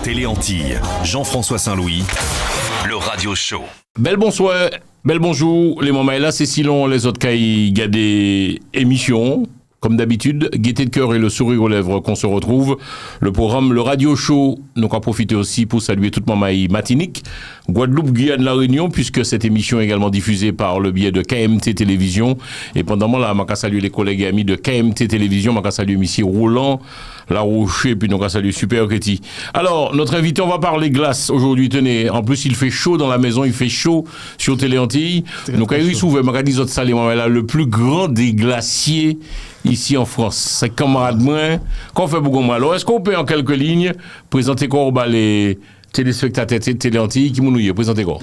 Télé-Antilles, Jean-François Saint-Louis, le radio show. Bel bonsoir, bel bonjour, les mamans là, c'est si long, les autres qui gardent des émissions. Comme d'habitude, gaieté de cœur et le sourire aux lèvres qu'on se retrouve. Le programme Le Radio Show, nous allons profiter aussi pour saluer toute maman Matinique, Guadeloupe, Guyane, La Réunion, puisque cette émission est également diffusée par le biais de KMT Télévision. Et pendant là, je salue les collègues et amis de KMT Télévision, je salue M. Roland, La Roche, et puis nous salue Super Ketty. Alors, notre invité, on va parler glace aujourd'hui. Tenez, en plus, il fait chaud dans la maison, il fait chaud sur Télé-Antilles. Donc, il s'ouvre, je dis ça, le plus grand des glaciers ici en France. C'est camarade moi, qu'on fait beaucoup moins. Alors, est-ce qu'on peut en quelques lignes présenter quoi les téléspectateurs Télé-Antilles qui m'ont présenter quoi?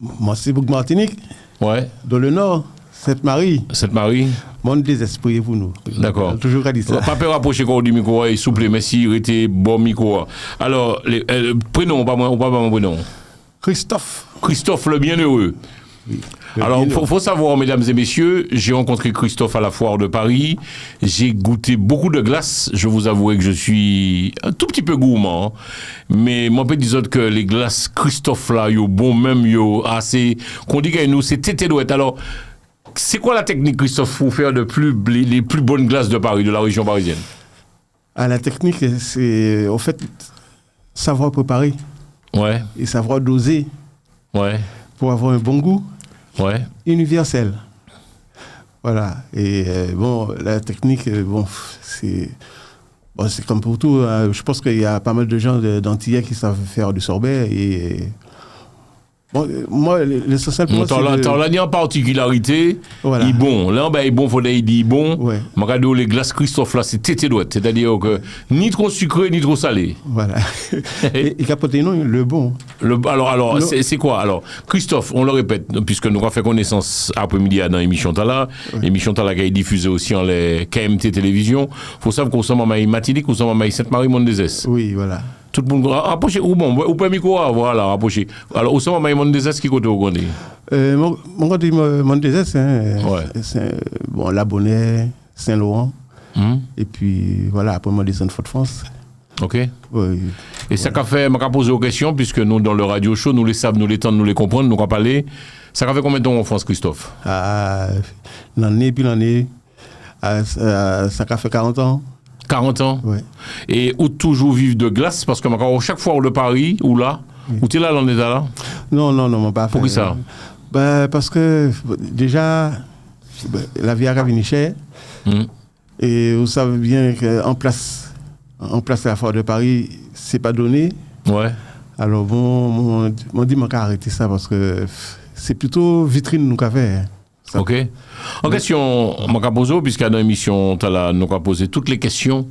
Moi c'est Bourg Martinique. Ouais. Dans le nord, Sainte-Marie. Sainte-Marie. Monde des esprits pour nous. D'accord. Toujours à dire ça. Pas peur rapprocher quoi du micro, s'il vous plaît, merci, arrêtez bon micro. Alors, prénom, pas mon prénom. Christophe le bienheureux. Oui, alors, il faut savoir, mesdames et messieurs, j'ai rencontré Christophe à la foire de Paris. J'ai goûté beaucoup de glaces. Je vous avouerai que je suis un tout petit peu gourmand. Mais moi, je peux dire que les glaces Christophe là, yo bon même, yo assez. Qu'on dit qu'à nous, c'est tétédouette. Alors, c'est quoi la technique, Christophe, pour faire les plus bonnes glaces de Paris, de la région parisienne? La technique, c'est en fait savoir préparer. Ouais. Et savoir doser. Ouais. Pour avoir un bon goût. Ouais. Universel. Voilà. Et la technique, c'est comme pour tout. Je pense qu'il y a pas mal de gens d'Antillais qui savent faire du sorbet. Et moi, l'essentiel pour moi, c'est... T'en as en particularité, voilà. Il bon. Là, il bon, faut dire il bon. Ouais. Regarde, les glaces Christophe, là, c'est tétédouette. C'est-à-dire que ni trop sucré, ni trop salé. Voilà. et capoté, non, le bon. Alors c'est quoi? Alors, Christophe, on le répète, puisque nous avons fait connaissance après-midi dans l'émission Tala. Ouais. L'émission Tala qui est diffusée aussi en les KMT Télévision. Il faut savoir qu'on sommes en Matinique, qu'on sommes en Sainte-Marie-Monde-des-Esses. Oui, voilà. Tout le monde rapproché ou bon ou pas micro voilà rapproché alors au sommet Monde des Esses qui côté au Gondé mon côté Monde des Esses c'est l'Abonnet Saint-Laurent et puis voilà après moi descendre Fort-de-France. OK. Oui. Et ça qu'a fait m'a posé aux questions puisque nous dans le radio show nous les savons nous les temps nous les comprendre nous on parler ça qu'a fait combien de temps en France Christophe? L'année puis l'année ça qu'a fait 40 ans. 40 ans. Ouais. Et où toujours vivre de glace parce que chaque fois le Paris ou là où tu es là on est là. Non, pas. Pourquoi ça? Parce que déjà la vie a revenu chère. Et vous savez bien qu'en place la foire de Paris, c'est pas donné. Ouais. Alors on dit qu'on va arrêter ça parce que c'est plutôt vitrine nous qu'a fait. OK. En question, je pose, puisqu'à dans l'émission, nous avons posé toutes les questions.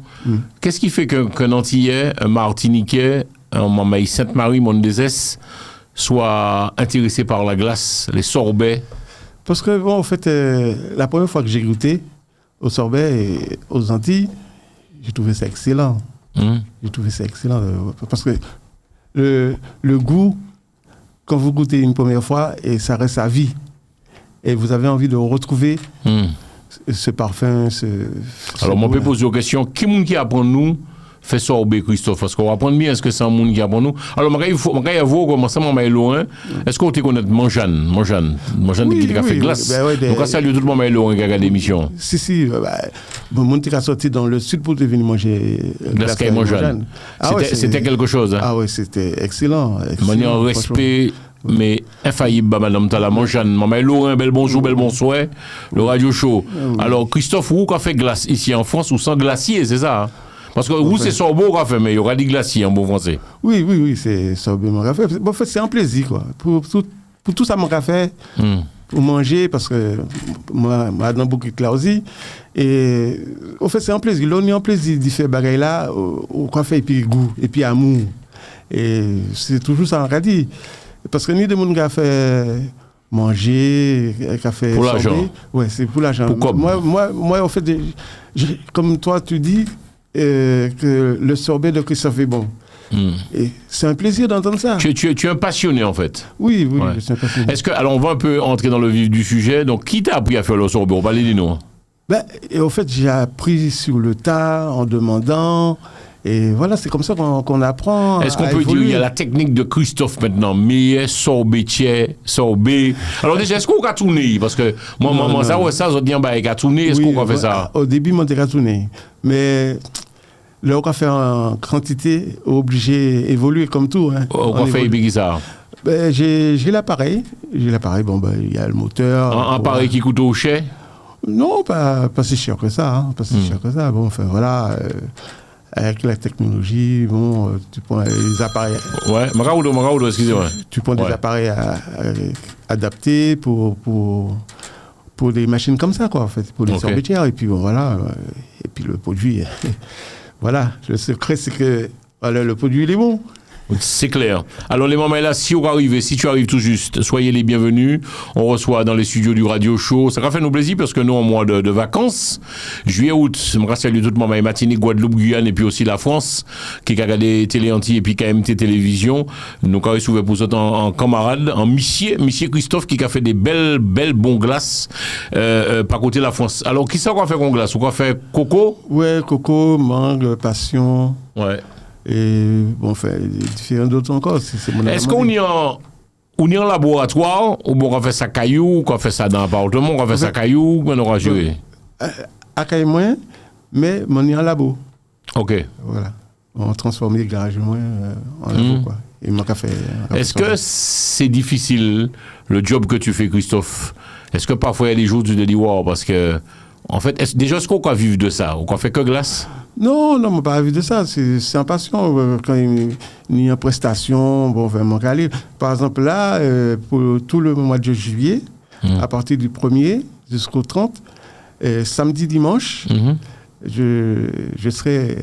Qu'est-ce qui fait qu'un Antillais, un Martiniquais, un Sainte-Marie, Monde-des-Esses, soit intéressé par la glace, les sorbets? Parce que, en fait, la première fois que j'ai goûté au sorbet et aux Antilles, j'ai trouvé ça excellent. J'ai trouvé ça excellent. Parce que le goût, quand vous goûtez une première fois, et ça reste à vie. Et vous avez envie de retrouver ce parfum, Alors, on peut poser une question. Qui est-ce qui apprend nous fait sorbet, Christophe? Parce qu'on va apprendre bien, est-ce que c'est un monde qui apprend nous? Alors, il faut comment ça m'a loin. Est-ce qu'on te connaît Manjane qui a fait glace? Donc, ça lui tout le monde m'a loin qui a regardé l'émission. Si. Mon qui a sorti dans le sud pour venir manger glace à Manjane. C'était quelque chose. Ah oui, c'était excellent. Manière respect. Mais infaillible, madame Tala, Manjane, maman Laurent, bel bonjour, bel bonsoir, le radio show. Oui. Alors, Christophe, où qu'a fait glace ici en France ou sans glacier, c'est ça? Hein? Parce que vous, c'est sorbet qu'a fait, mais il y aura des glaciers en bon français. Oui, c'est sorbet qu'a fait. Bon, en fait, c'est un plaisir, quoi. Pour tout ça, mon café, pour manger, parce que moi, dans beaucoup de là aussi. Et en fait, c'est un plaisir. L'on est un plaisir de faire bagaille là, au café, et puis goût, et puis amour. Et c'est toujours ça, on a dit. Parce que ni de monde qui a fait manger, qui a fait pour l'argent. Ouais, c'est pour l'argent. Pourquoi? Moi, en fait, comme toi, tu dis que le sorbet de Christophe est bon. Et c'est un plaisir d'entendre ça. Tu es un passionné, en fait. Oui, ouais. Je suis un passionné. Alors, on va un peu entrer dans le vif du sujet. Donc, qui t'a appris à faire le sorbet? On va aller dire non. Et en fait, j'ai appris sur le tas, en demandant. Et voilà, c'est comme ça qu'on apprend. Est-ce qu'on peut dire qu'il y a la technique de Christophe maintenant, mais sorbet, sorbet. Alors déjà, est-ce qu'on va tourner? Parce que moi, ça, je dis, il a tourné, est-ce qu'on va faire ça? Au début, on a tourné. Mais là, on va faire en quantité, obligé d'évoluer comme tout. Hein. On va faire ça? Ben, j'ai l'appareil. Bon, ben, il y a le moteur. Un appareil qui coûte au cher? Non, pas si cher que ça. Hein, pas si cher que ça. Bon, enfin, voilà. Avec la technologie, bon, tu prends les appareils. Ouais, Maraudo, excusez-moi. Tu prends des appareils adaptés pour des machines comme ça, quoi, en fait, pour les sorbetières. Et puis, bon, voilà. Et puis, le produit, voilà. Le secret, c'est que voilà, le produit, il est bon. C'est clair. Alors les mamans là, si tu arrives tout juste, soyez les bienvenus. On reçoit dans les studios du Radio Show. Ça va faire nous plaisir parce que nous, en mois de vacances, juillet-août, je me salue toute maman et Martinique, Guadeloupe, Guyane et puis aussi la France, qui a regardé Télé Anti et puis KMT Télévision. Nous, quand ils pour autres en camarade, en monsieur Christophe, qui a fait des belles bons glaces, par côté de la France. Alors, qui ça qu'on fait con glace? Ou qu'on fait coco? Ouais, coco, mangue, passion. Ouais. Et bon, enfin, différents d'autres encore. Est-ce qu'on est en laboratoire ou bon, on fait ça caillou, qu'on fait ça dans l'appartement, on fait ça caillou, on aura joué? À caillou moins, mais on est en labo. Ok. Voilà. On transforme les garages moins en labo, quoi. Et mon café. Est-ce que c'est difficile, le job que tu fais, Christophe? Est-ce que parfois il y a des jours où tu te dis, wow, parce que, en fait, est-ce qu'on peut vivre de ça? Ou qu'on fait que glace? Non, on ne pas vivre de ça. C'est en passion. Quand il y a une prestation, bon, vraiment calé. Par exemple, là, pour tout le mois de juillet, à partir du 1er jusqu'au 30, samedi, dimanche, je serai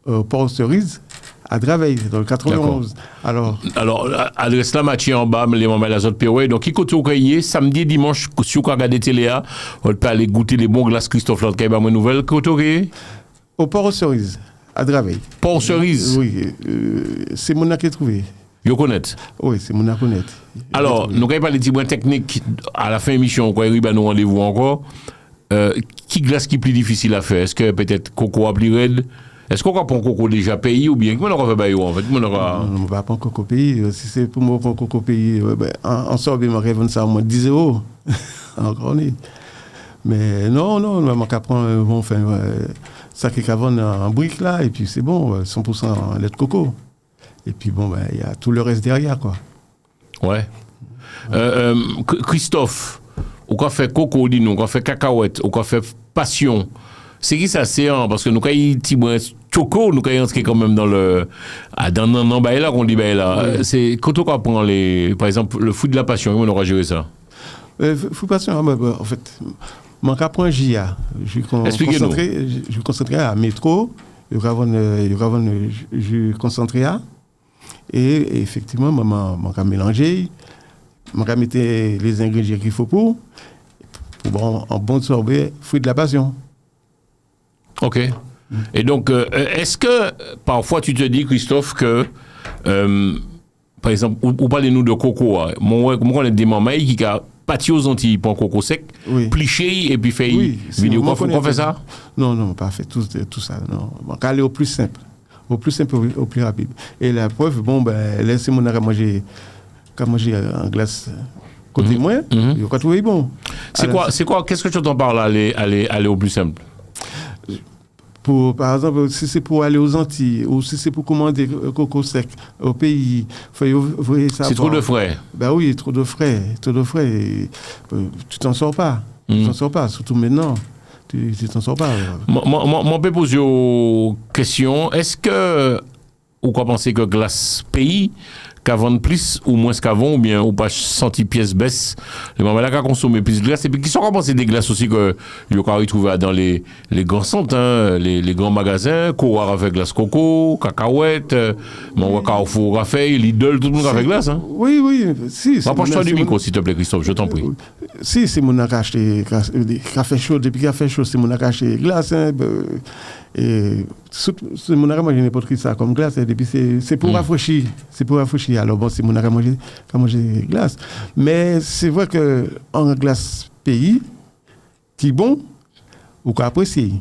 au Port-aux-Cerises, à Draveil, dans le 91. Alors, adresse la matière en bas, les mamans la autres pérouets. Donc, qui côté au cahier, samedi, dimanche, si vous regardez télé, on peut aller goûter les bons glaces Christophe Lord Caïba, ma nouvelle, côté au cahier? Au Port-aux-Cerises, à Draveil. Port-aux-Cerises? Oui, c'est mon qui est trouvé. Vous connaissez? Oui, c'est mon connaître. Alors, nous avons parlé de points techniques à la fin de l'émission, quand il y a nous rendez-vous encore. Qui glace qui est plus difficile à faire? Est-ce que peut-être coco a plus raide? Est-ce qu'on va prendre coco déjà pays ou bien comment on va faire en fait? On ne va pas coco pays. Si c'est pour moi prendre coco pays, en sort, je vais vendre ça à moins de 10 €. Encore ni. Mais non, on va prendre bon, enfin, ça qui est vendre en brique là, et puis c'est bon, 100% lait de coco. Et puis bon, il y a tout le reste derrière, quoi. Ouais. Christophe, on fait coco, dis-nous, on fait cacahuète, on fait passion. C'est qui ça, c'est parce que nous, quand il y a choco, nous, quand il y a quand même dans le. Dans là, qu'on dit là. Oui. C'est quand on prend par exemple, le foot de la passion, comment on aura géré ça? Foot de passion, en fait. Mon cap un JA. Je suis concentré à métro, je suis concentré à. Et effectivement, mon cap mélanger, mon cap mettre les ingrédients qu'il faut pour un bon sorbet, fruit de la passion. Ok. Et donc, est-ce que parfois tu te dis, Christophe, que par exemple, ou parlez-nous de coco, moi, on a des mamans qui a pâti aux Antilles pour un coco sec, pliché et puis fait vidéo. Qu'on fait ça? Non, pas fait tout ça. Non, on va aller au plus simple, au plus rapide. Et la preuve, laissez mon arrêt manger en glace côté moi, il va trouver bon. C'est quoi? Qu'est-ce que tu entends par là, aller au plus simple? Par exemple, si c'est pour aller aux Antilles ou si c'est pour commander coco sec au pays, c'est trop de frais. Ben oui, trop de frais. Tu t'en sors pas. Tu t'en sors pas, surtout maintenant. Tu t'en sors pas. Moi, peux poser une question. Est-ce que vous pensez que glace pays qu'avant plus ou moins qu'avant, ou bien ou pas senti pièce baisse, les mamans là qui consomment plus de glace, et puis qui sont remboursés des glaces aussi que vous pouvez retrouver dans les grands centres, les grands magasins, Cora avec glace coco, cacahuète, mon Carrefour Raphaël, Lidl, tout le monde avec glace. Hein? Oui, si. Rapproche-toi du micro, s'il te plaît, Christophe, je t'en prie. Si, c'est mon acheté café chaud, depuis café chaud, c'est mon acheté glace. Et c'est mon arrêt manger n'importe qui ça comme glace, et depuis c'est pour rafraîchir. Alors bon, c'est mon arrêt manger glace. Mais c'est vrai que en glace pays, qui bon, ou qu'on apprécie.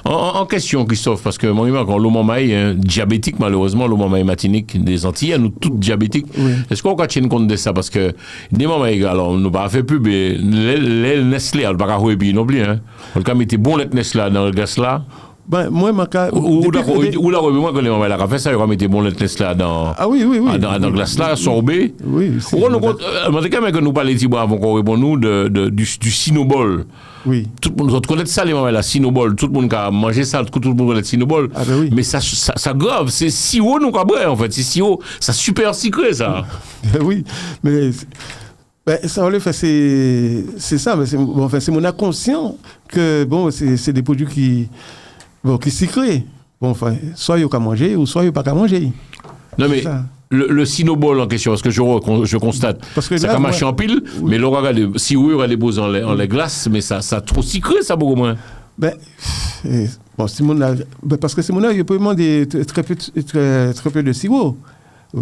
En question, Christophe, parce que moi, quand l'eau maille, diabétique, malheureusement, l'eau maille matinique des Antilles, nous toutes diabétiques. Oui. Est-ce qu'on va tenir compte de ça? Parce que des moments, alors, on n'a pas fait pub, mais les Nestlé, on ne va pas jouer non plus. Hein. On va mettre bon lait Nestlé dans le gaz là. Ben, moi, ma cas. Ou là, moi, quand les mamans a fait ça, on va mettre bon lait Nestlé dans. Ah oui. Dans le gaz là, sorbet. Oui. On nous quand même que nous parler avant qu'on réponde nous du Sinobol. Oui. Tout le monde connaît ça, les mamans, la Sinobol. Tout le monde a mangé ça, tout le monde connaît Sinobol. Ah ben oui. Mais ça grave, c'est si haut, nous, en fait. C'est si haut, ça super sucré, ça. Oui, mais. Ben, ça, en fait, c'est ça. Mais c'est mon inconscient que, bon, c'est des produits qui sucrés. Bon, enfin, soit il y a qu'à manger, ou soit il n'y a pas qu'à manger. Non, mais. Le Sinobol en question, parce que je constate, parce que ça là, a marché en pile, oui. mais l'on regarde, si oui, on les pose en les glaces, mais ça trop sucré, ça, beaucoup moins. Ben, bon, parce que Simona, il peut demander très peu de sirop.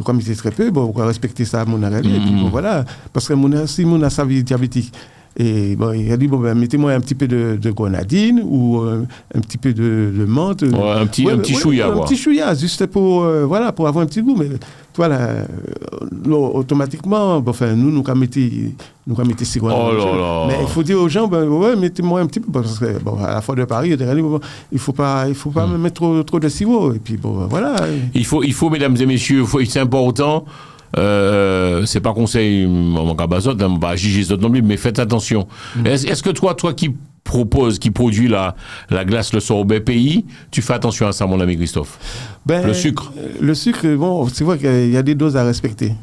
Comme il dit très peu, bon, on va respecter ça à mon avis. Et puis, bon, voilà. Parce que si mon a sa vie diabétique, et bon, il a dit, bon, ben, mettez-moi un petit peu de grenadine ou un petit peu de menthe. Ouais, un petit chouïa, quoi. Un petit chouïa, juste pour avoir un petit goût. Mais voilà, automatiquement, bon, enfin, nous mettons sirop. Oh là là. Mais il faut dire aux gens, ben, ouais, mettez-moi un petit peu. Parce que, bon, à la fois de Paris, il ne faut pas me mettre trop de sirop. Et puis, bon, voilà. Il faut, mesdames et messieurs, c'est important. C'est pas conseil, mon cabazot, on va juger non plus, mais faites attention. Est-ce que toi qui produit la glace, le sorbet pays, tu fais attention à ça, mon ami Christophe? Ben, le sucre. Le sucre, bon, c'est vrai qu'il y a des doses à respecter.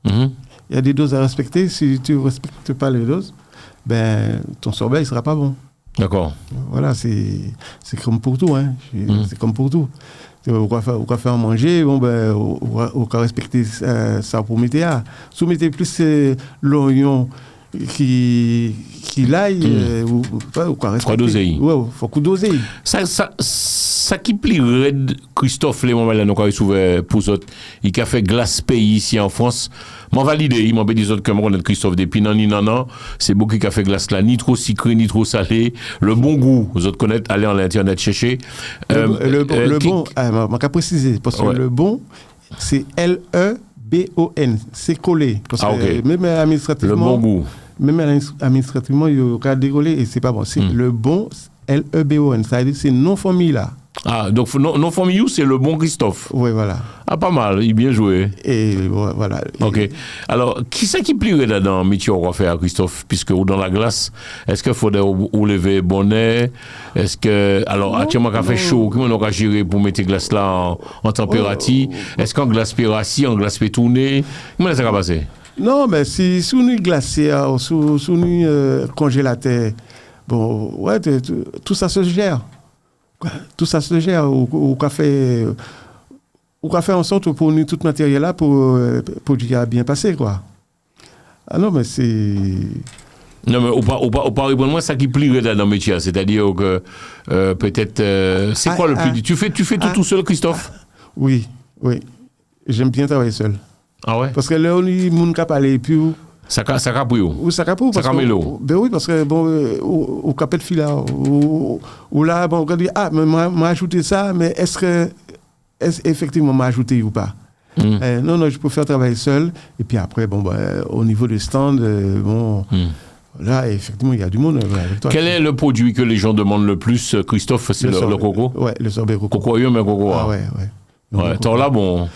Il y a des doses à respecter. Si tu ne respectes pas les doses, ben, ton sorbet, il ne sera pas bon. D'accord. Voilà, c'est comme pour tout. Hein. C'est comme pour tout. On va faire manger, bon, ben, on va respecter ça pour mettre. Si vous mettez plus l'oignon qui l'aille, ou quoi respecter. Ouais, faut coup doser. Ça qui plierait, Christophe, les moments là, nous, quand il s'ouvre pour autres, il a fait glace pays ici en France. M'en valide, il m'a dit des autres comme on est Christophe depuis non, c'est beaucoup qui a fait glace là, ni trop sucré, ni trop salé. Le bon goût, vous autres connaissez, allez en internet chercher. Le bon, je vais préciser, parce que le bon, c'est LEBON, c'est collé. Parce que même administrativement. Le bon goût. Même administrativement, il y a décollé et c'est pas bon. C'est le bon, LEBON, ça veut dire c'est non-famille là. Ah, donc non-famille, c'est le bon Christophe. Oui, voilà. Ah, pas mal, il est bien joué. Et voilà. Ok. Alors, qui c'est qui plierait là-dedans, métier on va faire, Christophe, puisque dans la glace, est-ce qu'il faudrait lever bonnet? Est-ce que, alors, actuellement, quand il fait chaud, comment on va gérer pour mettre glace là en température? Est-ce qu'en glace pérassi, en glace pétournée? Comment ça va passer? Non, mais si on est glacé, si on est congélateur, bon, ouais, tout ça se gère. Tout ça se gère au café. On va faire en sorte pour nous tout matériel là pour dire bien passer quoi. Ah non mais c'est. Non mais au pas répondre moi ça qui plierait dans le métier, c'est-à-dire que peut-être c'est quoi le plus tu fais tout seul Christophe? Oui. J'aime bien travailler seul. Ah ouais. Parce que là on est moun cap aller puis ça capouille. Ou ça capouille parce que ben oui parce que bon au capet de fil ou là bon on dit mais m'a ajouté ça mais est-ce effectivement m'a ajouté ou pas? Non, je préfère travailler seul. Et puis après, bon, au niveau des stands, là, effectivement, il y a du monde avec toi. Quel est le produit que les gens demandent le plus, Christophe? C'est le coco? Ouais, le sorbet coco. Coco, mais coco. Ah ouais. Tant là, bon.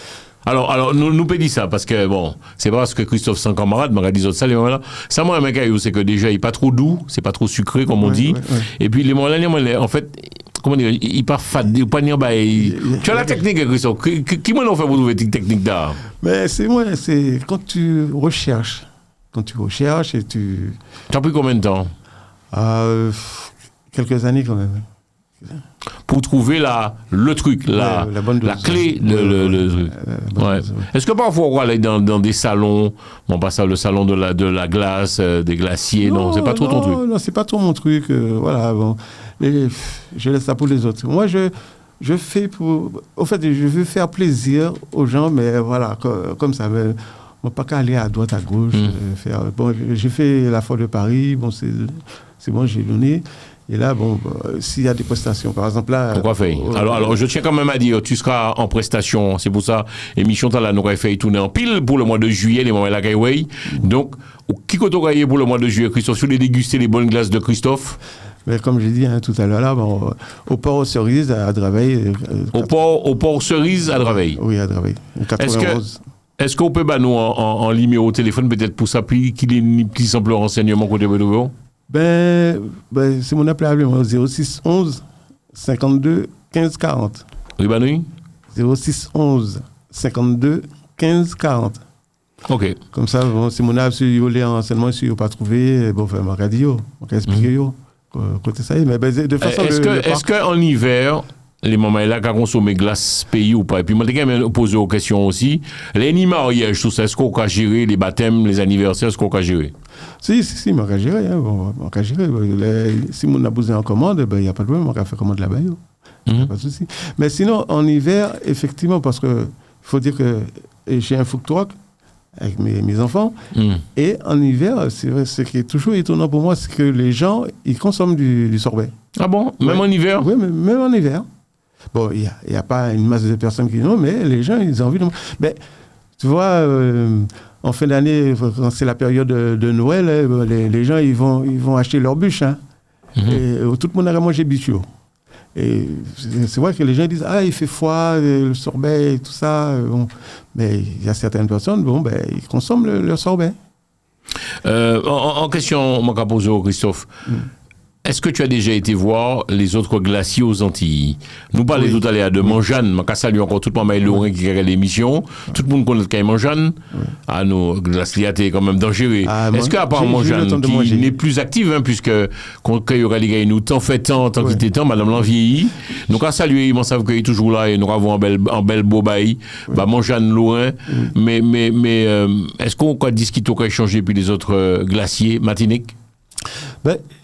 Alors, nous dit ça, parce que, bon, c'est pas parce que Christophe, c'est un camarade, mais dit ça, les moments-là. Ça, moi, un mec, c'est que déjà, il n'est pas trop doux, c'est pas trop sucré, comme on dit. Ouais. Et puis, les moments-là, en fait, comment dire, il part fade, il pas dire, tu as la technique, Christophe. Qui m'en a fait pour trouver cette technique là? Mais c'est quand tu recherches et tu. Tu as pris combien de temps? Quelques années quand même. Pour trouver le truc, la clé, le truc. Est-ce que parfois on va aller dans des salons, bon pas ça, le salon de la glace, des glaciers, non c'est pas trop ton truc. Non, c'est pas trop mon truc. Voilà, bon, je laisse ça pour les autres. Moi, je fais je veux faire plaisir aux gens, mais voilà, comme ça. Mais, on ne peut pas aller à droite, à gauche. J'ai fait la Foire de Paris, bon, c'est bon, j'ai donné. Et là, bon, s'il y a des prestations, par exemple là... Pourquoi faire alors, je tiens quand même à dire, tu seras en prestation, c'est pour ça, émission là, nous avons fait tourner en pile pour le mois de juillet, les moments là, donc, qui compte pour le mois de juillet, Christophe, sur les déguster les bonnes glaces de Christophe? Mais comme j'ai dit tout à l'heure, là, bon, au port aux cerises à Draveil. Au port cerise à Draveil? Oui, à Draveil. 91. Est-ce qu'on peut nous en limer au téléphone, peut-être pour ça, qu'il ait un petit simple renseignement côté Bédouveau? C'est mon appel 06 11 52 15 40. Oui, oui. 06 11 52 15 40. Ok. Comme ça, bon, si mon appel, si vous voulez un renseignement, si vous n'avez pas trouvé, bon, enfin, je vais expliquer. Côté ça, mais de façon. Est-ce qu'en hiver, les moments là, quand on consomme glace pays ou pas? Et puis, moi, je vais poser aux questions aussi. Les mariages, tout ça, est-ce qu'on peut gérer les baptêmes, les anniversaires, est-ce qu'on peut gérer? Si, on peut gérer. On peut gérer. Si on a besoin en commande, il n'y a pas de problème, on peut faire commande là-bas. Pas de souci. Mais sinon, en hiver, effectivement, parce qu'il faut dire que j'ai un food truck avec mes enfants. Et en hiver, c'est vrai, ce qui est toujours étonnant pour moi, c'est que les gens, ils consomment du sorbet. Ah bon? Même en hiver? Oui, même en hiver. Bon, il n'y a pas une masse de personnes qui non, mais les gens, ils ont envie de... Mais, tu vois, en fin d'année, quand c'est la période de Noël, les gens, ils vont acheter leurs bûches. Hein. Et tout le monde a mangé bichot. Et c'est vrai que les gens disent « Ah, il fait froid, le sorbet et tout ça. » Bon. Mais il y a certaines personnes, ils consomment leur sorbet. En question, mon capozo, Christophe, est-ce que tu as déjà été voir les autres glaciers aux Antilles? Nous parlons tout à l'heure de Manjane, je salue encore tout le monde, Laurent qui regarde l'émission. Tout le monde connaît qu'il y a Manjane. Ah, nos glaciers, c'est quand même dangereux. Est-ce qu'à part Manjane, qui n'est plus active, hein, puisque quand il y aura les gars, nous tant fait tant qu'il était temps, madame l'en vieillit. Donc, à saluer, ils savent qu'il est toujours là et nous avons un bel beau bail. Manjane, Laurent. Mais est-ce qu'on a discuté, qu'on a échangé puis les autres glaciers, Martinique?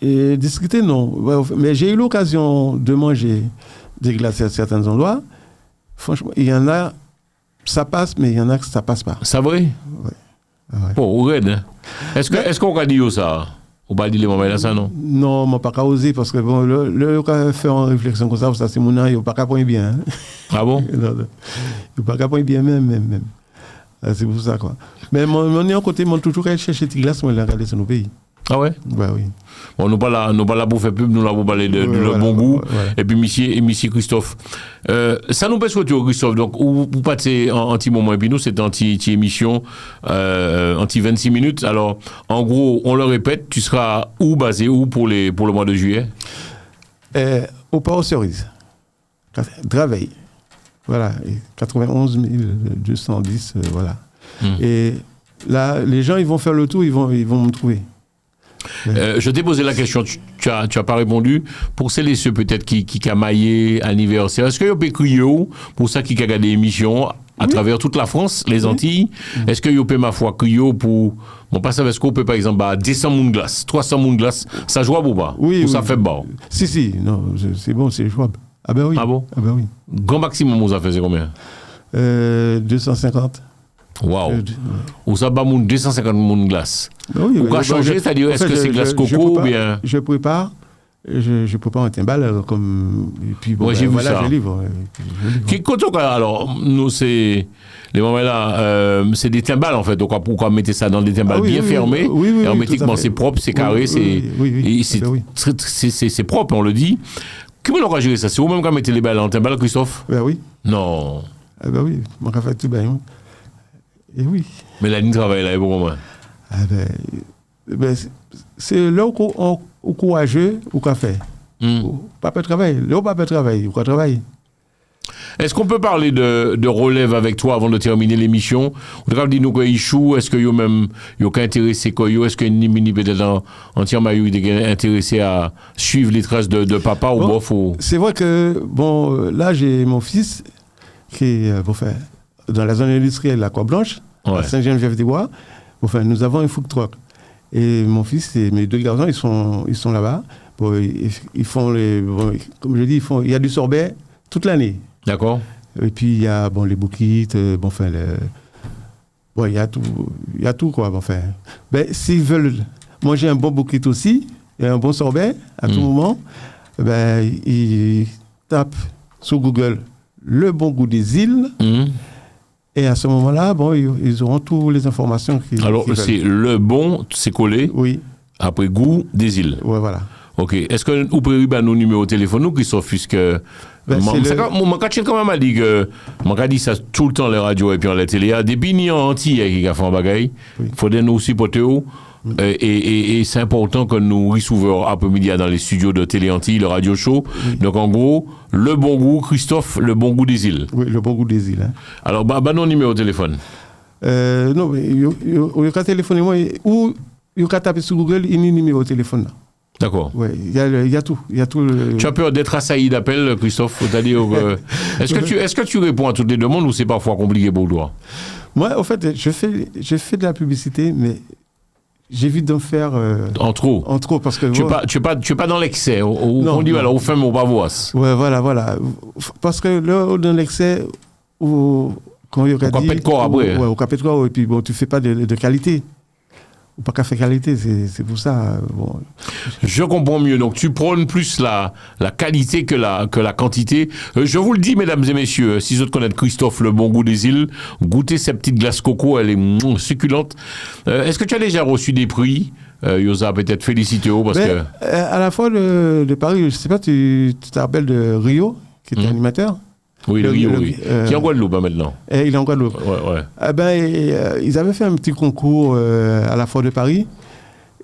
Discuter, non. Mais j'ai eu l'occasion de manger des glaciers à certains endroits. Franchement, il y en a, ça passe, mais il y en a que ça passe pas. C'est vrai? Oui. Bon, raide. Est-ce qu'on a dit ça? On va dire les moments là, ça, non? Non, on n'a pas osé, parce que bon, le faire une réflexion comme ça c'est mon nom, il n'y a pas qu'à point bien. Hein. Ah bon? Il n'y a pas qu'à point bien, même. C'est pour ça, quoi. Mais mon côté, moi, toujours chercher des glaces, moi, je regarder sur nos pays. Ah ouais? Bah oui. Bon, nous pas là pour faire pub, nous là pour parler de le bon goût. Voilà. Et puis, monsieur Christophe. Ça nous passe au Christophe. Donc, vous passez un petit moment, et puis nous, c'est une petite émission, un petit 26 minutes. Alors, en gros, on le répète, tu seras basé où pour le mois de juillet? Au port aux cerises. Draveil. Voilà. 91 210, voilà. Et là, les gens, ils vont faire le tour, ils vont me trouver. Je t'ai posé la question, tu as pas répondu. Pour celles et ceux peut-être qui a maillé anniversaire, est-ce qu'il y a crier pour ça qui a regardé l'émission à travers toute la France, les Antilles? Est-ce qu'il y a ma foi crier pour pas savoir ce qu'on peut par exemple à 200 mouns glace, 300 mouns glace, ça joue ou pas? Oui. Ou ça fait bon? Si, non, c'est bon, c'est jouable. Ah ben oui. Ah bon? Ah ben oui. Grand maximum, vous avez fait combien? 250. Waouh! Ou ça bat 250 mouns glace. Oui, ou quoi changer, c'est-à-dire est-ce que c'est glace coco ou bien? Je prépare un timbal comme et puis bon, j'ai vu ça. Je livre. Alors nous c'est les moments là, c'est des timbales en fait. Donc pourquoi mettre ça dans des timbales bien fermés et hermétiquement c'est propre, c'est carré, c'est propre, on le dit. Qui va gérer ça? C'est vous-même qui mettez les balles en timbale, Christophe? Ben oui. Non. Ah ben oui, on va faire tout bien. Et oui. Mais la nuit travaille là, et beaucoup moins. Ah ben c'est là où courageux, où qu'a fait. Pas peut travailler. Là où pas peut travailler, où qu'a travailler. Est-ce qu'on peut parler de relève avec toi avant de terminer l'émission? On va dire nous qu'il échoue, est-ce qu'il y a même aucun intéressé Koyo, est-ce qu'il y a peut-être entièrement intéressé à suivre les traces de papa ou bof ou... C'est vrai que là j'ai mon fils qui est dans la zone industrielle la Croix-Blanche, à Saint-Geneviève-des-Bois. Nous avons un food truck. Et mon fils et mes deux garçons, ils sont là-bas. Ils font comme je dis, il y a du sorbet toute l'année. D'accord. Et puis il y a les bouquets, il y a tout quoi. S'ils veulent manger un bon bouquet aussi, et un bon sorbet à tout moment, ben, ils tapent sur Google le bon goût des îles. Et à ce moment-là, bon, ils auront toutes les informations qu'ils Alors, veulent. c'est le bon, c'est collé. Oui. Après goût des îles. Ouais, voilà. Ok. Est-ce que vous pouvez nous nos numéros de téléphone, nous, qui sont puisque. Ben, Moi, quand même dit que. Moi, dit ça tout le temps, les radios et puis la télé. Des bini entiers qui ont fait un bagage. Il faudrait nous supporter. Et c'est important que nous recevons après-midi dans les studios de Télé Antilles, le radio show. Donc, en gros, le bon goût, Christophe, le bon goût des îles. Oui, le bon goût des îles. Hein. Alors, nos numéros de téléphone. Non, mais il y a téléphoner moi, ou il y a taper sur Google, il y a un numéro de téléphone là. D'accord. Oui, il y a tout. Tu as peur d'être assailli d'appels, Christophe? C'est-à-dire, est-ce que tu réponds à toutes les demandes ou c'est parfois compliqué pour toi? Moi, en fait, je fais de la publicité, mais j'évite d'en faire en trop. En trop, parce que tu es pas dans l'excès. On dit voilà, au fin on va voir. Ouais, voilà. Parce que là, dans l'excès, quand il y aurait dit, de corps après. Ouais, au capet de corps, et puis bon, tu fais pas de qualité. Ou pas qu'à faire qualité, c'est pour ça. Bon. Je comprends mieux. Donc, tu prônes plus la qualité que la quantité. Je vous le dis, mesdames et messieurs, si vous connaissez Christophe, le bon goût des îles, goûtez cette petite glace coco, elle est succulente. Est-ce que tu as déjà reçu des prix? Yosa, peut-être félicité parce que. À la fois de Paris, je ne sais pas, tu te rappelles de Rio, qui était animateur? Oui, Rio, oui. Qui est en Guadeloupe maintenant. Il est en Guadeloupe. Ouais. Ils avaient fait un petit concours à la Foire de Paris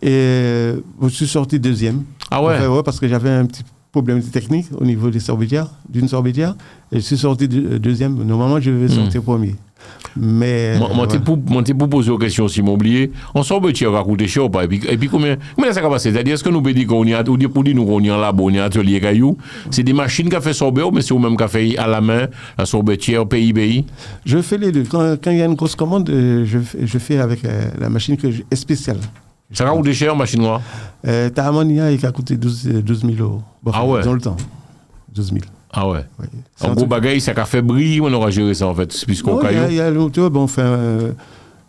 et je suis sorti deuxième. Ah ouais? Ouais, parce que j'avais un petit problème technique au niveau des sorbetières, d'une sorbetière, et je suis sorti deuxième. Normalement, je vais sortir premier. Mais. Moi, t'ai proposé une question aussi, m'oublié. On sorbetière a coûté cher ou pas? Et puis combien ça va passer? C'est-à-dire, est-ce que nous pouvons dire qu'on y a, ou dire pour dire nous qu'on y a un labo, on y a un atelier caillou? C'est des machines qui ont fait sorber, mais c'est vous-même qui a fait à la main, la sorbetière, pays? Je fais les deux. Quand il y a une grosse commande, je fais avec la machine est spéciale. Ça va coûter cher, machine noire? T'as Amonia qui a coûté 12 000 euros. Bon, ah ouais? Dans le temps. 12 000. Ah ouais. En gros, bagaille, ça a fait briller, on aura géré ça en fait. Puisqu'on caillou. Il y a le bon, enfin,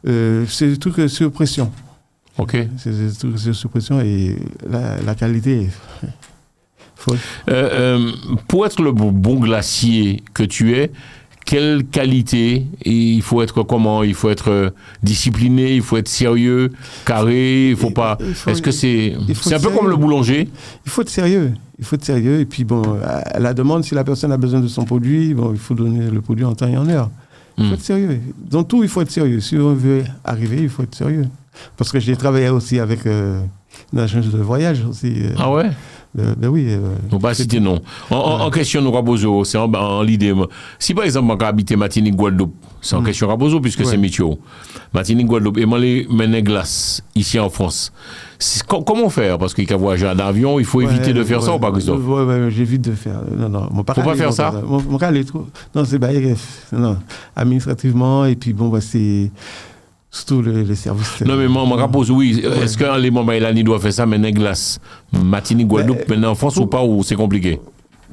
c'est des trucs sur pression. Ok. C'est des trucs sur pression et la qualité est folle. Pour être le bon glacier que tu es, quelle qualité? Il faut être comment? Il faut être discipliné, il faut être sérieux, carré, il faut pas. Est-ce que c'est un peu comme le boulanger? Il faut être sérieux. Et puis bon, à la demande, si la personne a besoin de son produit, bon, il faut donner le produit en temps et en heure. Il faut être sérieux. Dans tout, il faut être sérieux. Si on veut arriver, il faut être sérieux. Parce que j'ai travaillé aussi avec une agence de voyage aussi. Ah ouais? Ben oui. On va pas citer non. En question, nous rabozo, c'est en l'idée. Si par exemple, on habite Martinique, Guadeloupe, c'est en question rabozo puisque c'est métier. Martinique, Guadeloupe, et moi les mener glace ici en France. Comment faire? Parce qu'il y a voyagé en avion, il faut éviter de faire ça ou pas, Christophe? Ouais, j'évite de faire. Non. Faut pas faire ça? Mon cas, non, c'est administrativement, et puis bon, c'est. Surtout les services. Non, mais moi, pose oui. Est-ce que les moments là, il doit faire ça, mener glace? Martinique, Guadeloupe, maintenant en France ou pas, ou c'est compliqué?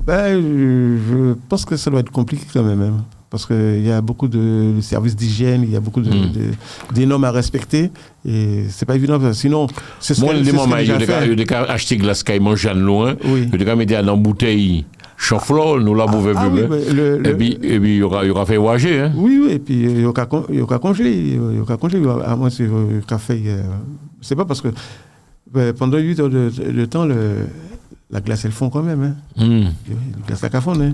Je pense que ça doit être compliqué quand même. Hein, parce qu'il y a beaucoup de services d'hygiène, il y a beaucoup des normes à respecter. Et c'est pas évident. Sinon, c'est ce moi, que il y a acheter glace qui mange loin. Il y a mettre dans une bouteille. Chauffe-l'eau, nous l'avons vu. Et puis, il y aura fait voyager. Hein? Oui, et puis il y aura congelé. À moins c'est café. C'est pas parce que pendant 8 heures de temps, la glace, elle fond quand même. Hein. La glace, elle fond. Hein.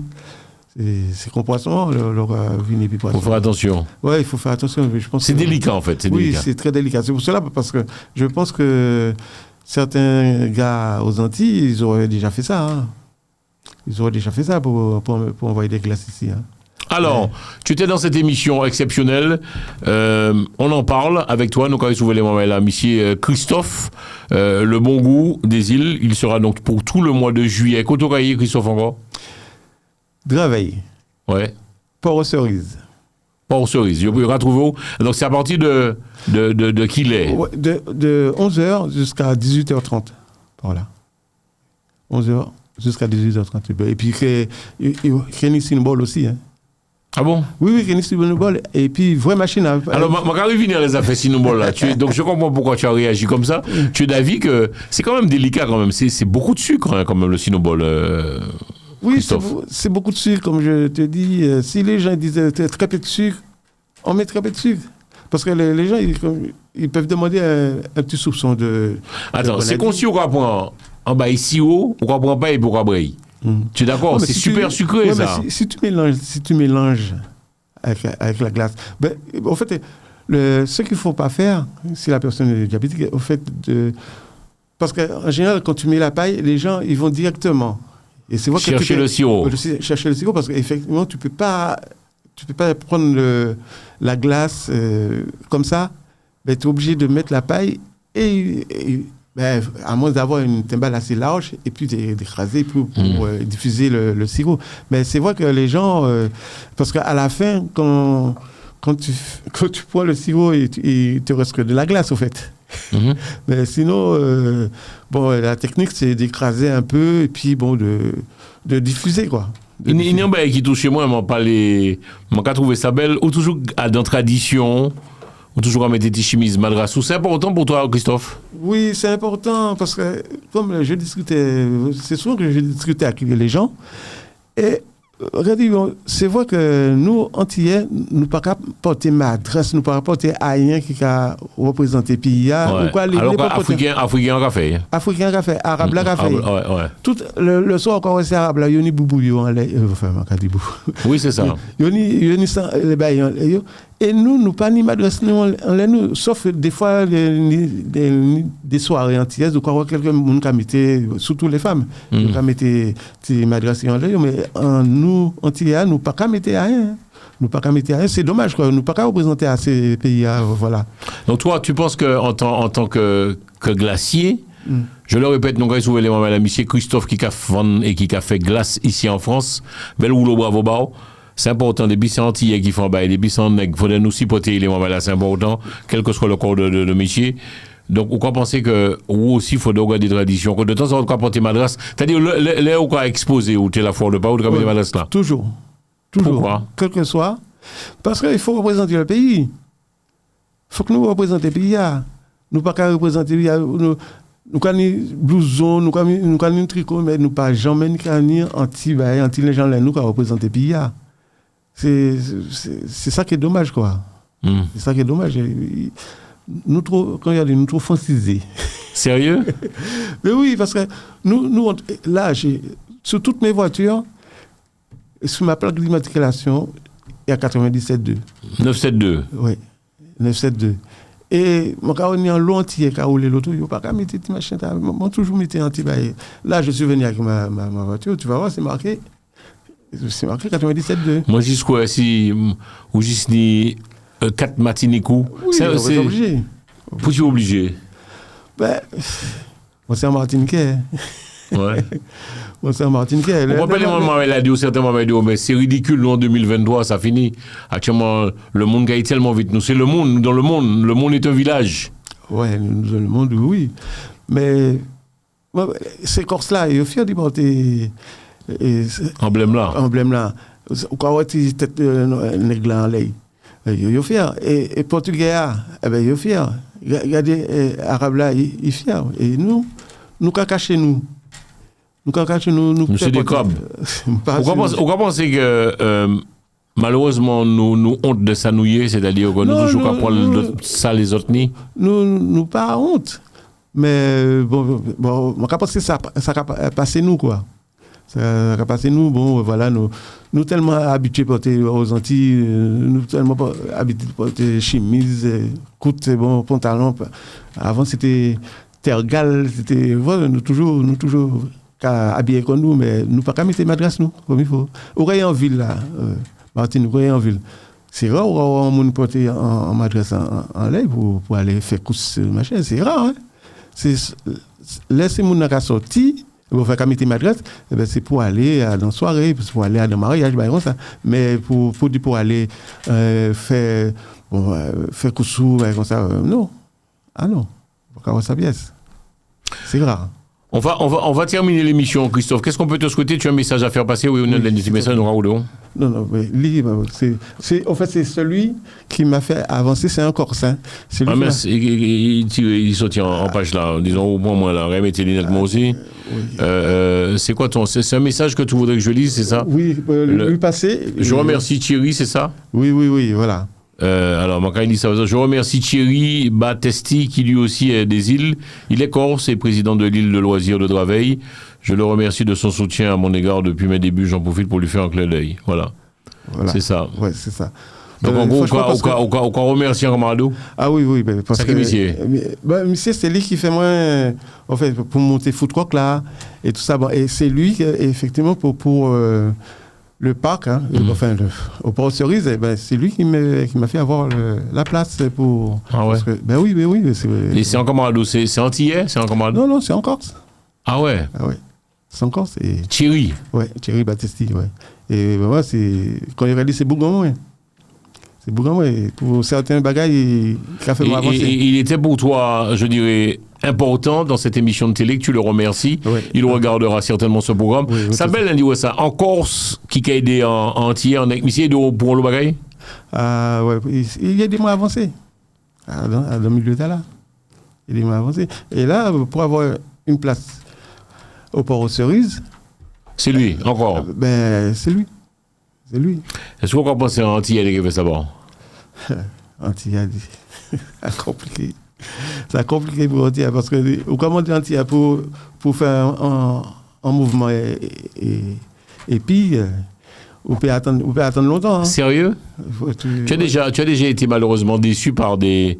C'est comme poisson, leur vin et puis poisson. Il faut faire attention. Oui, il faut faire attention. C'est délicat, en fait. C'est très délicat. C'est pour cela, parce que je pense que certains gars aux Antilles, ils auraient déjà fait ça. Hein. Ils auraient déjà fait ça pour envoyer des glaces ici. Hein. Alors, tu étais dans cette émission exceptionnelle. On en parle avec toi. Nous, quand il s'ouvre les moments là, monsieur Christophe, le bon goût des îles. Il sera donc pour tout le mois de juillet. Cotocaillé, Christophe, encore? Draveil. Ouais. Port-aux-Cerises. Port-aux-Cerises. Il y aura trouvé. Donc, c'est à partir de qui l'est? De 11h jusqu'à 18h30. Voilà. 11h. Jusqu'à 18h30. Et puis, il y a une symbole aussi. Hein. Ah bon? Oui, Kenny Sinobol. Et puis, vraie machine à. Alors, ma revenir les affaires Sinobol là. Donc, je comprends pourquoi tu as réagi comme ça. Tu es d'avis que c'est quand même délicat, quand même. C'est beaucoup de sucre, hein, quand même, le Sinobol. Oui, c'est beaucoup de sucre, comme je te dis. Si les gens disent très peu de sucre, on met très peu de sucre. Parce que les gens, ils peuvent demander un petit soupçon de. Attends, c'est conçu ou quoi prend en bas ici haut, ou quoi prend pas et pour quoi braille. Tu es d'accord? C'est super sucré, ouais, ça. Si tu mélanges avec la glace. Ben, au fait, ce qu'il ne faut pas faire, si la personne est diabétique, au fait, parce qu'en général, quand tu mets la paille, les gens, ils vont directement. Et c'est vrai chercher le sirop. Chercher le sirop, parce qu'effectivement, tu peux pas prendre la glace comme ça. Ben, tu es obligé de mettre la paille et ben, à moins d'avoir une timbale assez large et puis d'écraser pour diffuser le sirop. Mais c'est vrai que les gens, parce qu'à la fin, quand tu prends le sirop, il te reste que de la glace, au fait. Mais sinon, la technique, c'est d'écraser un peu et puis de diffuser, quoi. Il y a un bail qui touche chez moi, m'a trouvé ça belle, ou toujours dans tradition, ou toujours à mettre des chemises madrasou. C'est important pour toi, Christophe? Oui, c'est important parce que, comme je discutais, c'est souvent que je discutais avec les gens. Et regardez, c'est vrai que nous, Antillais, nous ne pouvons pas porter madras, nous ne pouvons pas porter haïen qui a représenté PIA. Ouais. Alors qu'Africain a café. Africain a fait, Arabe a fait. Ouais. Tout le soir, quand c'est Arabe, là, il y a une boubou, oui, c'est ça. Il y a une et nous pas ni madras, nous, sauf des fois des soirées antillaises, où quelqu'un qui mettait, surtout les femmes, qui mettaient des madras en l'air, mais nous, Antillais, nous pas qu'à mettre rien. Nous pas qu'à mettre rien. C'est dommage, quoi. Nous pas qu'à représenter à ces pays, voilà. Donc toi, tu penses qu'en tant que glacier, je le répète, nous avons les mamans, monsieur Christophe qui a vendu et qui a fait glace ici en France, bel rouleau bravo bao. C'est important, des bissons antillais qui font bail, des bissons nègres, il faudrait nous supporter les mamans là, c'est important, quel que soit le corps de métier. Donc, on peut penser que, ou aussi, il faut regarder des traditions, que de temps en temps, on peut porter madras. C'est-à-dire, là, on peut exposer, ou tu es la foire de pas, ou tu peux porter madras là. Toujours. Pourquoi? Quel que soit. Parce qu'il faut représenter le pays. Il faut que nous représenter le pays. Nous ne pouvons pas représenter le pays. Nous avons des blousons, nous avons des tricots, mais nous ne pouvons jamais anti les gens là, nous pouvons représenter le pays. C'est ça qui est dommage, quoi. C'est ça qui est dommage. Nous trop francisés. Sérieux? Mais oui, parce que nous là, sur toutes mes voitures, sur ma plaque d'immatriculation, il y a 97.2. 972? Oui, 972. Et mon cas, on est en long entier, car on est l'auto, il n'y a pas qu'à mettre des machines, on toujours mis anti-bail. Là, je suis venu avec ma voiture, tu vas voir, c'est marqué 97.2. Moi, jusqu'à si, ou juste ni 4 matinicou. Oui, c'est obligé. Pourquoi tu es obligé? Ben, moi, c'est en Martiniquais. Ouais. Moi, c'est en Martiniquais. On rappelle certains moments, mais c'est ridicule, nous, en 2023, ça finit. Actuellement, le monde gagne tellement vite. Nous, c'est le monde, dans le monde est un village. Ouais, le monde, oui. Mais, ces Corses-là, ils sont fiers de porter. Emblème-là. Quand tu es tête nègre en l'air. Ils sont fiers. Et Portugais, ils sont fiers. Regardez, Arabes là, ils sont fiers. Et nous cachons nous. Nous c'est des crabes. Pourquoi penser que malheureusement nous honte de s'annouiller, c'est-à-dire que nous toujours qu'à prendre ça les autres nids? Nous pas honte. Mais bon, on pense que ça a passé nous, quoi. Ça a passé nous, bon, voilà, nous tellement habitués à porter aux Antilles, nous tellement habitués à porter chemises, coutes, bon, pantalons. Avant, c'était tergal, c'était, voilà, nous toujours habillés comme nous, mais nous pas qu'à mettre madras, nous, comme il faut. Au en ville, là, Martine, en ville. C'est rare, on porter en madras en l'air pour aller faire course, machin, c'est rare, hein. Laissez mon n'a sorti. Pour faire comité madras, c'est pour aller dans la soirée, pour aller dans le mariage, comme ça. Mais pour aller faire coussou, comme ça, non. Ah non, pour avoir sa pièce. C'est rare. On va terminer l'émission, Christophe. Qu'est-ce qu'on peut te souhaiter? Tu as un message à faire passer? Oui, on a un petit message, nous, Raoul. Non, mais lui, en fait, c'est celui qui m'a fait avancer, c'est un Corse. Hein. C'est lui Ah, mais il sortit en page là, disons au moins là, remettez les lunettes moi aussi. Oui. C'est quoi c'est un message que tu voudrais que je lise, c'est ça? Oui, lui passer. Je remercie Thierry, c'est ça? Oui, voilà. Alors, quand il dit ça, je remercie Thierry Battesti, qui lui aussi est des îles. Il est corse et président de l'île de loisirs de Draveil. Je le remercie de son soutien à mon égard depuis mes débuts. J'en profite pour lui faire un clin d'œil. Voilà. C'est ça. Ouais, c'est ça. Donc, en gros, on remercie un camarade. Ah oui, parce ça que... monsieur. Monsieur, c'est lui qui fait moi, en fait, pour monter Food Court là, et tout ça. Bon, et c'est lui, effectivement, pour le parc, hein, enfin, au Port Cerise, c'est lui qui m'a fait avoir la place pour... Ah ouais? Oui. Et c'est en camarade, c'est antillais? C'est en camarade? Non, c'est en Corse. Ah ouais? C'est en Corse. Et... Thierry? Ouais, Thierry Battesti, ouais. Et moi, quand il a dit, c'est Bougon, ouais. C'est Bougon, ouais. Pour certains bagages, il a fait avancer. Il était pour toi, je dirais, important dans cette émission de télé que tu le remercies. Ouais. Il regardera certainement ce programme. Oui, ça belle, dit ça. En Corse, qui a aidé en entier, en émission pour le bagaille? Ouais, il a des mois avancés. Dans le milieu de là. Il a des mois avancés. Et là, pour avoir une place au Port aux Cerises. C'est lui, encore? C'est lui. C'est lui. Est-ce qu'on peut penser à Antillais qui fait ça bon? Antillais, c'est compliqué. C'est compliqué pour Antillais parce que comment dire Antillais pour faire un mouvement et puis on peut attendre longtemps. Hein. Sérieux? Tu as déjà été malheureusement déçu par des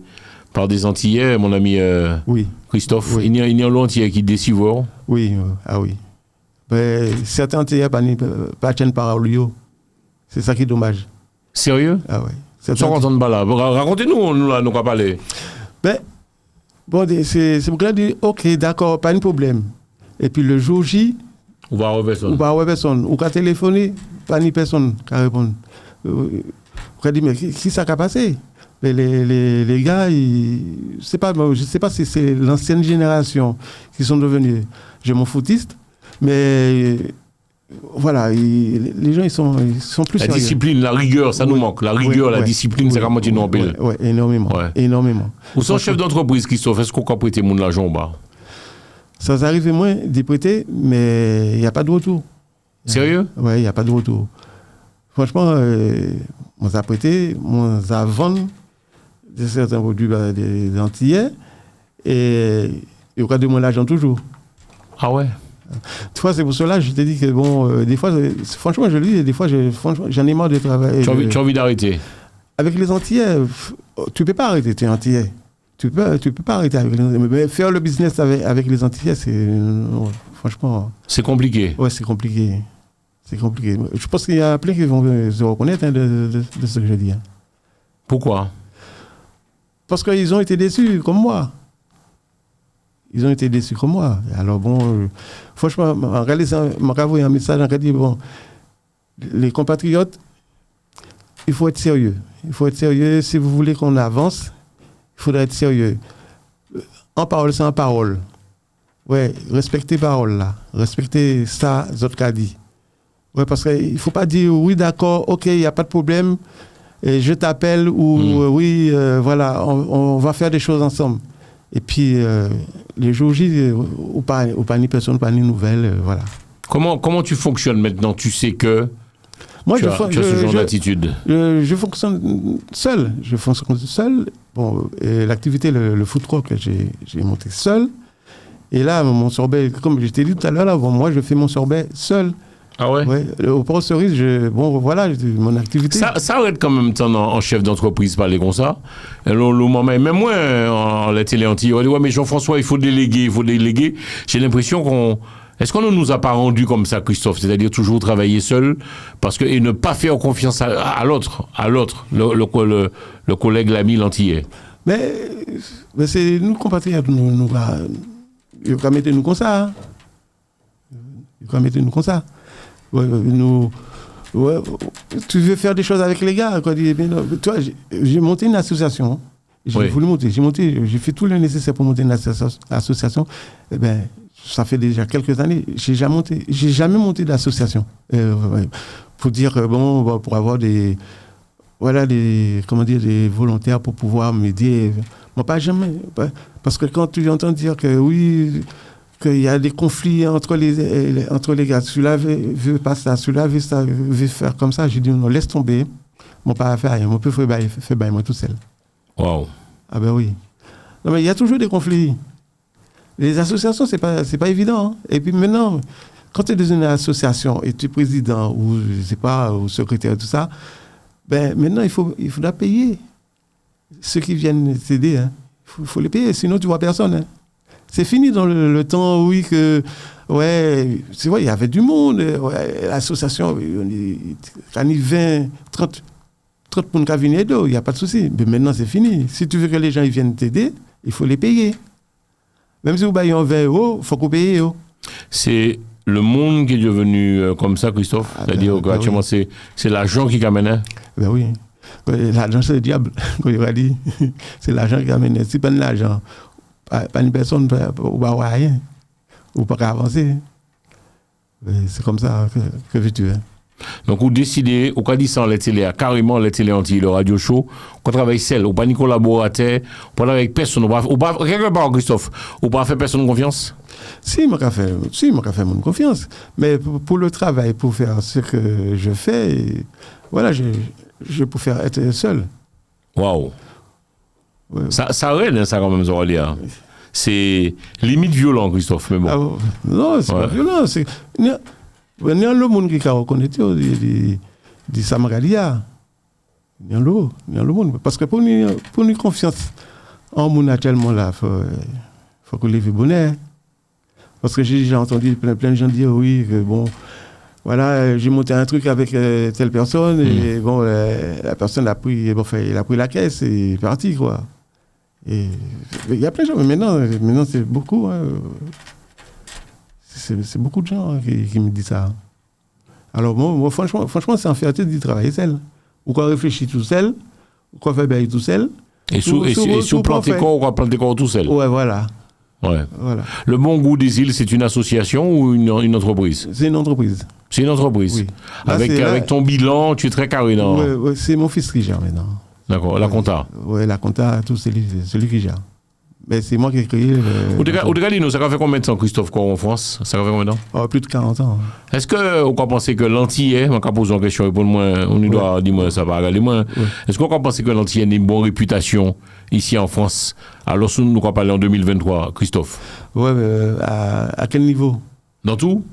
Antillais, mon ami oui. Christophe. Oui. Il y a un Antillais qui déçoit. Oui, oui. Mais certains Antillais pas tiennent parole. C'est ça qui est dommage. Sérieux? Ah oui. Sans entendre pas là. Racontez-nous, nous pas parler. Bon, c'est pour que dire, ok, d'accord, pas de problème. Et puis le jour J, on va avoir personne. On va téléphoner, pas ni personne qui répond. On va dire, mais qui ça a passé? Mais les gars, je ne sais pas si c'est l'ancienne génération qui sont devenus, je m'en foutiste, mais voilà, les gens ils sont plus la sérieux. Discipline, la rigueur, ça nous manque. La rigueur, la discipline, c'est vraiment une embelle. Oui, énormément. Vous êtes chef d'entreprise, Christophe, est-ce qu'on peut prêter mon l'argent bas? Ça arrive moins d'y prêter, mais il n'y a pas de retour. Sérieux? Oui, il n'y a pas de retour. Franchement, on a prêté, on a vendu certains produits des Antillais et il y a de moins l'argent toujours. Ah ouais? Tu vois, c'est pour cela que je te dis que bon, des fois, franchement, je le dis, des fois, j'en ai marre de travailler. Tu as envie d'arrêter? Avec les Antillais, tu ne peux pas arrêter tes Antillais. Tu peux pas arrêter avec les Antillais. Mais faire le business avec les Antillais, franchement... C'est compliqué. Ouais, c'est compliqué. C'est compliqué. Je pense qu'il y a plein qui vont se reconnaître de ce que je dis. Hein. Pourquoi? Parce qu'ils ont été déçus, comme moi. Ils ont été déçus comme moi. Alors bon, franchement, en réalisant, m'a envoyé un message, on a dit, bon, les compatriotes, il faut être sérieux. Il faut être sérieux. Si vous voulez qu'on avance, il faudrait être sérieux. En parole, c'est en parole. Ouais, respectez parole là. Respectez ça, autres qu'a dit. Ouais, parce qu'il ne faut pas dire, oui, d'accord, ok, il n'y a pas de problème, et je t'appelle, ou oui, voilà, on va faire des choses ensemble. Et puis, les jours J, ou pas ni personne, pas ni nouvelle, voilà. Comment tu fonctionnes maintenant? Tu sais que moi, tu as ce genre d'attitude. Je fonctionne seul. Je fonctionne seul. Bon, l'activité, le food truck, j'ai monté seul. Et là, mon sorbet, comme je t'ai dit tout à l'heure, moi, je fais mon sorbet seul. Ah ouais? Ouais. Au Port Cerise, bon, voilà, mon activité. Ça arrête quand même temps en chef d'entreprise parler comme ça. Même moi, en la télé anti, on dit, ouais, mais Jean-François, il faut déléguer. J'ai l'impression est-ce qu'on ne nous a pas rendu comme ça, Christophe? C'est-à-dire toujours travailler seul et ne pas faire confiance à l'autre, le collègue, l'ami, l'antillais. Mais c'est nous, compatriotes, il faut mettre nous comme ça. Il faut mettre nous comme ça. Tu veux faire des choses avec les gars, quoi. Toi, j'ai monté une association. J'ai voulu monter. J'ai fait tout le nécessaire pour monter une association. Eh ben, ça fait déjà quelques années, j'ai jamais monté d'association pour dire pour avoir des volontaires pour pouvoir m'aider. Moi, pas jamais. Parce que quand tu entends dire que oui, qu'il y a des conflits entre les gars, celui-là veut pas ça, celui-là veut faire comme ça, j'ai dit non, laisse tomber. Mon pas faire rien, mon peut faire moi tout seul. Wow. Ah ben oui. Non mais il y a toujours des conflits. Les associations, c'est pas évident. Hein. Et puis maintenant, quand tu es dans une association et tu es président ou je sais pas, ou secrétaire, tout ça, ben maintenant il faudra payer ceux qui viennent t'aider. Hein. Il faut les payer, sinon tu vois personne. Hein. C'est fini dans le temps, oui, que c'est vrai, il y avait du monde. L'association, quand il 20, 30 pour une cabine d'eau, il n'y a pas de souci. Mais maintenant, c'est fini. Si tu veux que les gens ils viennent t'aider, il faut les payer. Même si vous payez 20 €, il faut qu'on paye. C'est le monde qui est devenu comme ça, Christophe. C'est-à-dire qu'actuellement, c'est l'argent qui amène. Hein? Ben oui. L'argent, c'est le diable. C'est l'argent qui amène. Si pas de l'argent, pas une personne ne va avoir rien. Ou pas avancer. C'est comme ça que veux-tu. Hein. Donc, vous décidez, au cas d'y les télé, carrément les télé anti, le radio show, qu'on travaille seul, ou pas ni collaborateur, ou pas avec personne, ou pas, quelque part, Christophe, ou pas faire personne confiance? Si, moi, fait mon confiance. Mais pour le travail, pour faire ce que je fais, voilà, je préfère être seul. Waouh! Ouais. Ça aide, ça, quand même, Zoralia. C'est limite violent, Christophe, mais bon. Ah, non, c'est pas violent. Il y a le monde qui a reconnu de Samagalia. Il y a le monde. Parce que pour nous confiance en monde actuellement, là, faut qu'on vive bonheur. Parce que j'ai déjà entendu plein de gens dire oui, que bon, voilà, j'ai monté un truc avec telle personne, et bon, la personne a pris la caisse et est parti, quoi. Et il y a plein de gens, mais maintenant c'est beaucoup. Hein, c'est beaucoup de gens qui me disent ça. Alors moi franchement c'est en fierté d'y travailler seul. Ou quoi réfléchir tout seul, ou quoi faire bien tout seul. Et sous planter quoi, ou quoi planter quoi tout seul. Ouais, voilà. Ouais. Voilà. Le Bon Goût des Îles, c'est une association ou une entreprise? C'est une entreprise. C'est une entreprise. Oui. Là, avec ton bilan, tu es très carré, non? Oui, c'est mon fils qui gère maintenant. D'accord, la compta. Oui, la compta, tout, c'est lui qui gère. Mais c'est moi qui ai créé. Dis-nous, ça fait combien de temps, Christophe, en France? Ça fait combien de temps? Plus de 40 ans. Est-ce qu'on peut penser que l'Antillais, on peut poser une question, on doit dire, ça va regarder moins. Est-ce qu'on peut penser que l'Antillais a une bonne réputation ici en France? Alors, nous nous parler en 2023, Christophe. Oui, à quel niveau? Dans tout?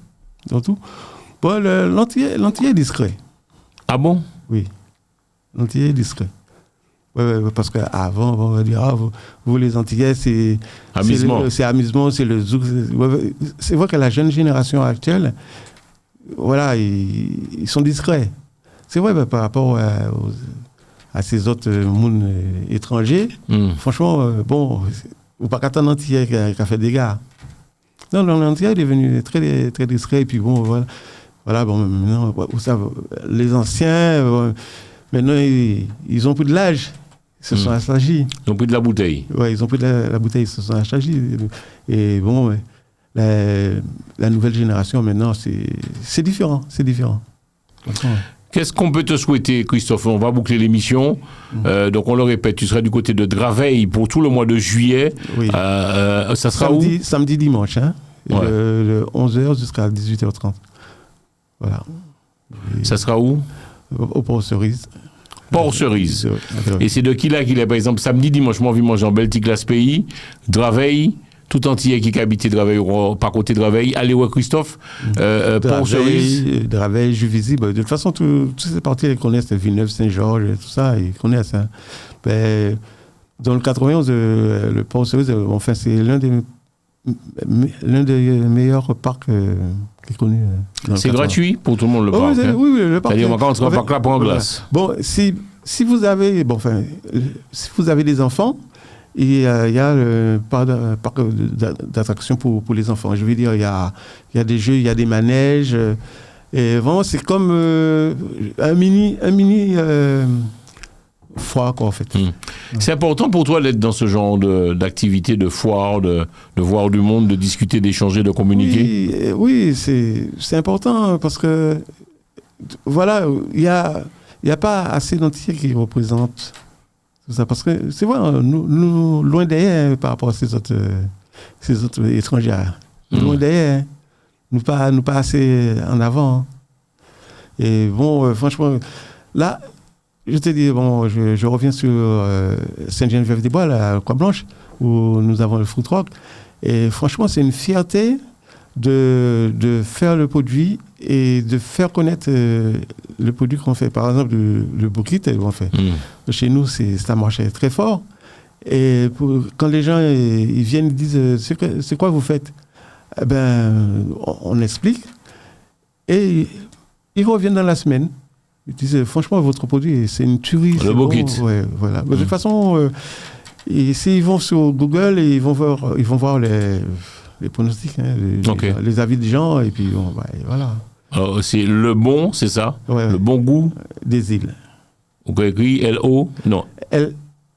Dans tout. Bon, l'Antillais est discret. Ah bon? Oui. L'Antillais est discret. Oui, parce qu'avant, on va dire, vous les Antillais, c'est amusement, c'est le zouk. C'est vrai que la jeune génération actuelle, voilà, ils sont discrets. C'est vrai, par rapport à ces autres mondes étrangers, franchement, bon, ou pas qu'à un Antillais qui a fait des gars. Non, l'Antillais est devenu très, très discret, et puis bon, voilà, bon, maintenant, les anciens, maintenant, ils ont pris de l'âge. Ils se sont assagis. Ils ont pris de la bouteille. Oui, ils ont pris de la bouteille, ils se sont assagis. Et bon, la nouvelle génération, maintenant, c'est différent. C'est différent. Qu'est-ce qu'on peut te souhaiter, Christophe? On va boucler l'émission. Donc, on le répète, tu seras du côté de Draveil pour tout le mois de juillet. Oui. Ça sera samedi, dimanche. Hein, ouais. De 11h jusqu'à 18h30. Voilà. Ça sera où? Au Port-Cerise. Port-Cerise. Et c'est de qui là qu'il est, par exemple, samedi, dimanche, moi, manger en Belgique, Glace Pays, Draveil, tout entier qui habite Draveil, par côté Draveil, allez où Christophe, Port-Cerise. Draveil, Juvisy, de toute façon, toutes ces parties, ils connaissent, Villeneuve, Saint-Georges, tout ça, ils connaissent. Hein. Ben, dans le 91, le Port-Cerise, enfin, c'est l'un des meilleurs parcs qui est connu. C'est gratuit pour tout le monde le parc. Oui, le parc. C'est-à-dire, quand on ne va pas là pour en glace. Bon, si vous avez, si vous avez des enfants, il y a le parc d'attractions pour les enfants. Je veux dire, il y a des jeux, il y a des manèges. Et vraiment, c'est comme un mini foire, quoi, en fait. C'est important pour toi d'être dans ce genre d'activité, de foire, de voir du monde, de discuter, d'échanger, de communiquer? Oui, c'est important parce que, voilà, il y a pas assez d'entités qui représentent tout ça. Parce que, c'est vrai, nous loin derrière par rapport à ces autres étrangers. Loin derrière, nous pas assez en avant. Et bon, franchement, là, je te dis, bon, je reviens sur Sainte-Geneviève-des-Bois, la Croix-Blanche, où nous avons le food truck. Et franchement, c'est une fierté de faire le produit et de faire connaître le produit qu'on fait. Par exemple, le bouquet qu'on fait. Chez nous, ça marchait très fort. Et quand les gens ils viennent, ils disent c'est quoi vous faites? Eh ben, on explique. Et ils reviennent dans la semaine. Ils disent franchement, votre produit, c'est une tuerie. Le bouquet. Bon. Ouais, voilà. De toute façon, s'ils vont sur Google, et ils vont voir les pronostics, hein, les avis des gens, et puis et voilà. Alors, c'est le bon, c'est ça? Ouais, le bon goût des îles. Vous avez écrit L-O? Non.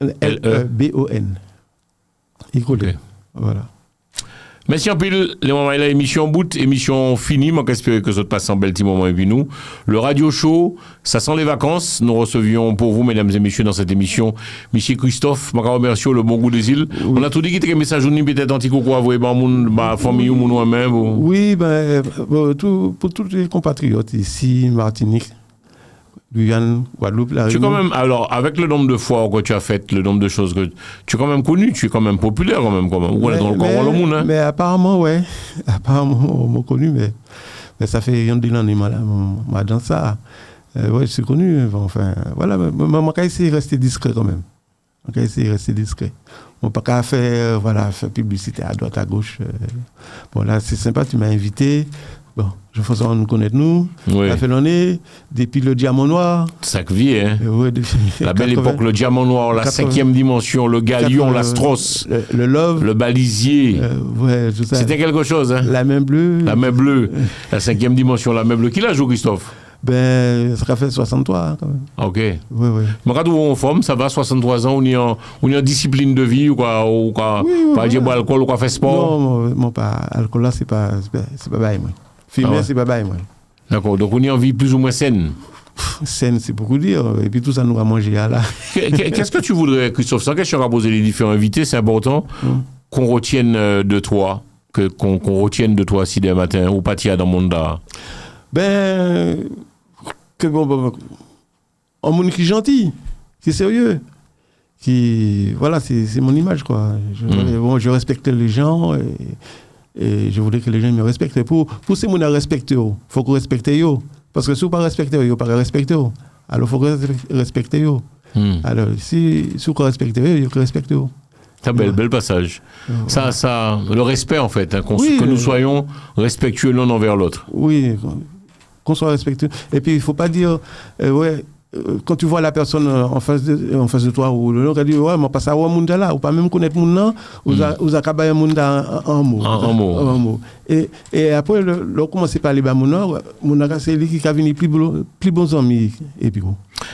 L-E-B-O-N. Okay. Voilà. Merci en pile, les moments là, émission bout, émission finie. Moi, j'espère que ça te passe un bel petit moment et puis nous. Le radio show, ça sent les vacances. Nous recevions pour vous, mesdames et messieurs, dans cette émission, Monsieur Christophe, je remercie le bon goût des îles. Oui. On a tout dit qu'il y a un message peut-être anti-coucou à vous, ma famille ou moi-même. Oui, pour tous les compatriotes ici, Martinique, Guyane, Guadeloupe, La Réunion. Tu es quand même, alors, avec le nombre de fois que tu as fait, le nombre de choses que tu es quand même connu, tu es quand même populaire quand même. Ouais, dans le monde, hein. Mais apparemment, ouais. Apparemment, on m'a connu, mais ça fait un an là, dans ça. Ouais, je suis connu. Enfin, voilà, mais on va essayer de rester discret quand même. On va essayer de rester discret. On ne peut pas faire publicité à droite, à gauche. Bon, là, c'est sympa, tu m'as invité. Bon, je fais ça, nous connaître nous. Oui. Ça fait l'année, depuis le diamant noir. Ça que vie, hein. Ouais, depuis la belle 80, époque, le diamant noir, la 5e dimension, le galion, la Strauss. Le love. Le balisier. Ouais, tout ça. C'était quelque chose, hein. La main bleue. La main bleue. La 5e dimension, la main bleue. Qui l'a joué, Christophe? Ben, ça fait 63, hein, quand même. Ok. Oui, oui. Mais quand on forme, ça va, 63 ans, on est en discipline de vie, ou quoi, pas dire alcool, ou quoi, faire sport? Non, pas. Alcool là, c'est pas bail, moi. Fumer, c'est pas bail, moi. D'accord, donc on est en vie plus ou moins saine. Saine, c'est beaucoup dire. Et puis tout ça, nous a mangé là. Qu'est-ce que tu voudrais, Christophe? Sans question à poser les différents invités, c'est important qu'on retienne de toi, qu'on retienne de toi si dès matin, ou pas dans le monde là. Ben, que un monde qui est gentil, qui est sérieux, qui, voilà, c'est mon image, quoi. Je respecte les gens et je voudrais que les gens me respectent. Pour ces gens à respecter, il faut qu'on respecte eux. Parce que si vous ne pas respectez, vous ne pas respecter. Alors, il faut respecter eux. Alors, si vous respectez eux, il faut respecter eux. C'est un bel passage. Ça, le respect, en fait, hein, que nous soyons respectueux l'un envers l'autre. Oui, qu'on soit respectueux. Et puis, il ne faut pas dire, quand tu vois la personne en face de toi, ou l'autre dit, ouais, mais pas ça, ou là, ou pas même connaître mon nom, ou acabar un monde en mot. Et après, l'on commence à parler de mon nom, c'est lui qui a venu plus bons amis. Et puis,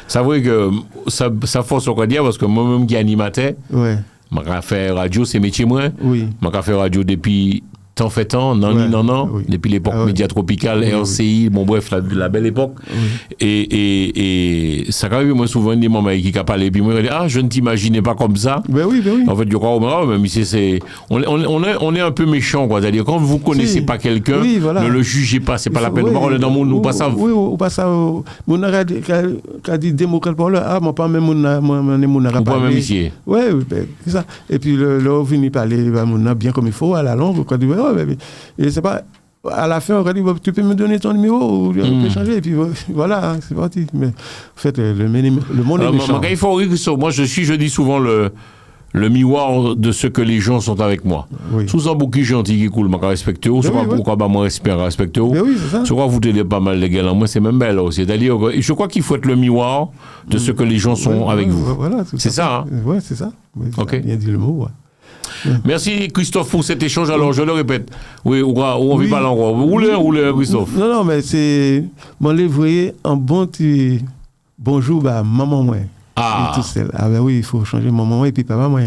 ça veut que ça force au dire, parce que moi-même qui animateur, ouais. Je fais radio, c'est métier moi. Oui. Je fais radio depuis tant fait temps, non, depuis l'époque média tropicale, RCI, bon bref, la belle époque. Et ça arrive moi souvent des moments qui a parlé, puis moi je dis je ne t'imaginais pas comme ça. Ben oui. En fait, je crois même ici on est un peu méchant, quoi. C'est-à-dire quand vous connaissez pas quelqu'un, ne le jugez pas, c'est pas la peine de parler dans le monde, ou pas ça. Oui, ou pas ça. Mon a dit démocrate pour le moi pas même mon a pas même ici. Oui, c'est ça. Et puis le venu parler mon bien comme il faut à la langue, quoi. Et c'est pas à la fin on va dire tu peux me donner ton numéro ou on peut changer et puis voilà c'est parti. Mais en fait le monde est méchant. Il faut moi je dis souvent le miroir de ce que les gens sont avec moi. Sous un bouquet gentil qui coule, je respecte eux. Soit pourquoi moi respecte eux. Soit vous t'aidez pas mal les gars. Moi c'est même belle aussi. C'est-à-dire je crois qu'il faut être le miroir de ce que les gens sont avec vous. Voilà, c'est ça. Hein? Ouais, c'est ça. Ok. Bien dit le mot. Merci Christophe pour cet échange. Alors je le répète, on vit pas l'endroit. Roulez Christophe. Non, mais c'est mon livre un bon petit bonjour maman moi. Ah. Et tout seul. Ah ben oui, il faut changer maman et puis papa moi.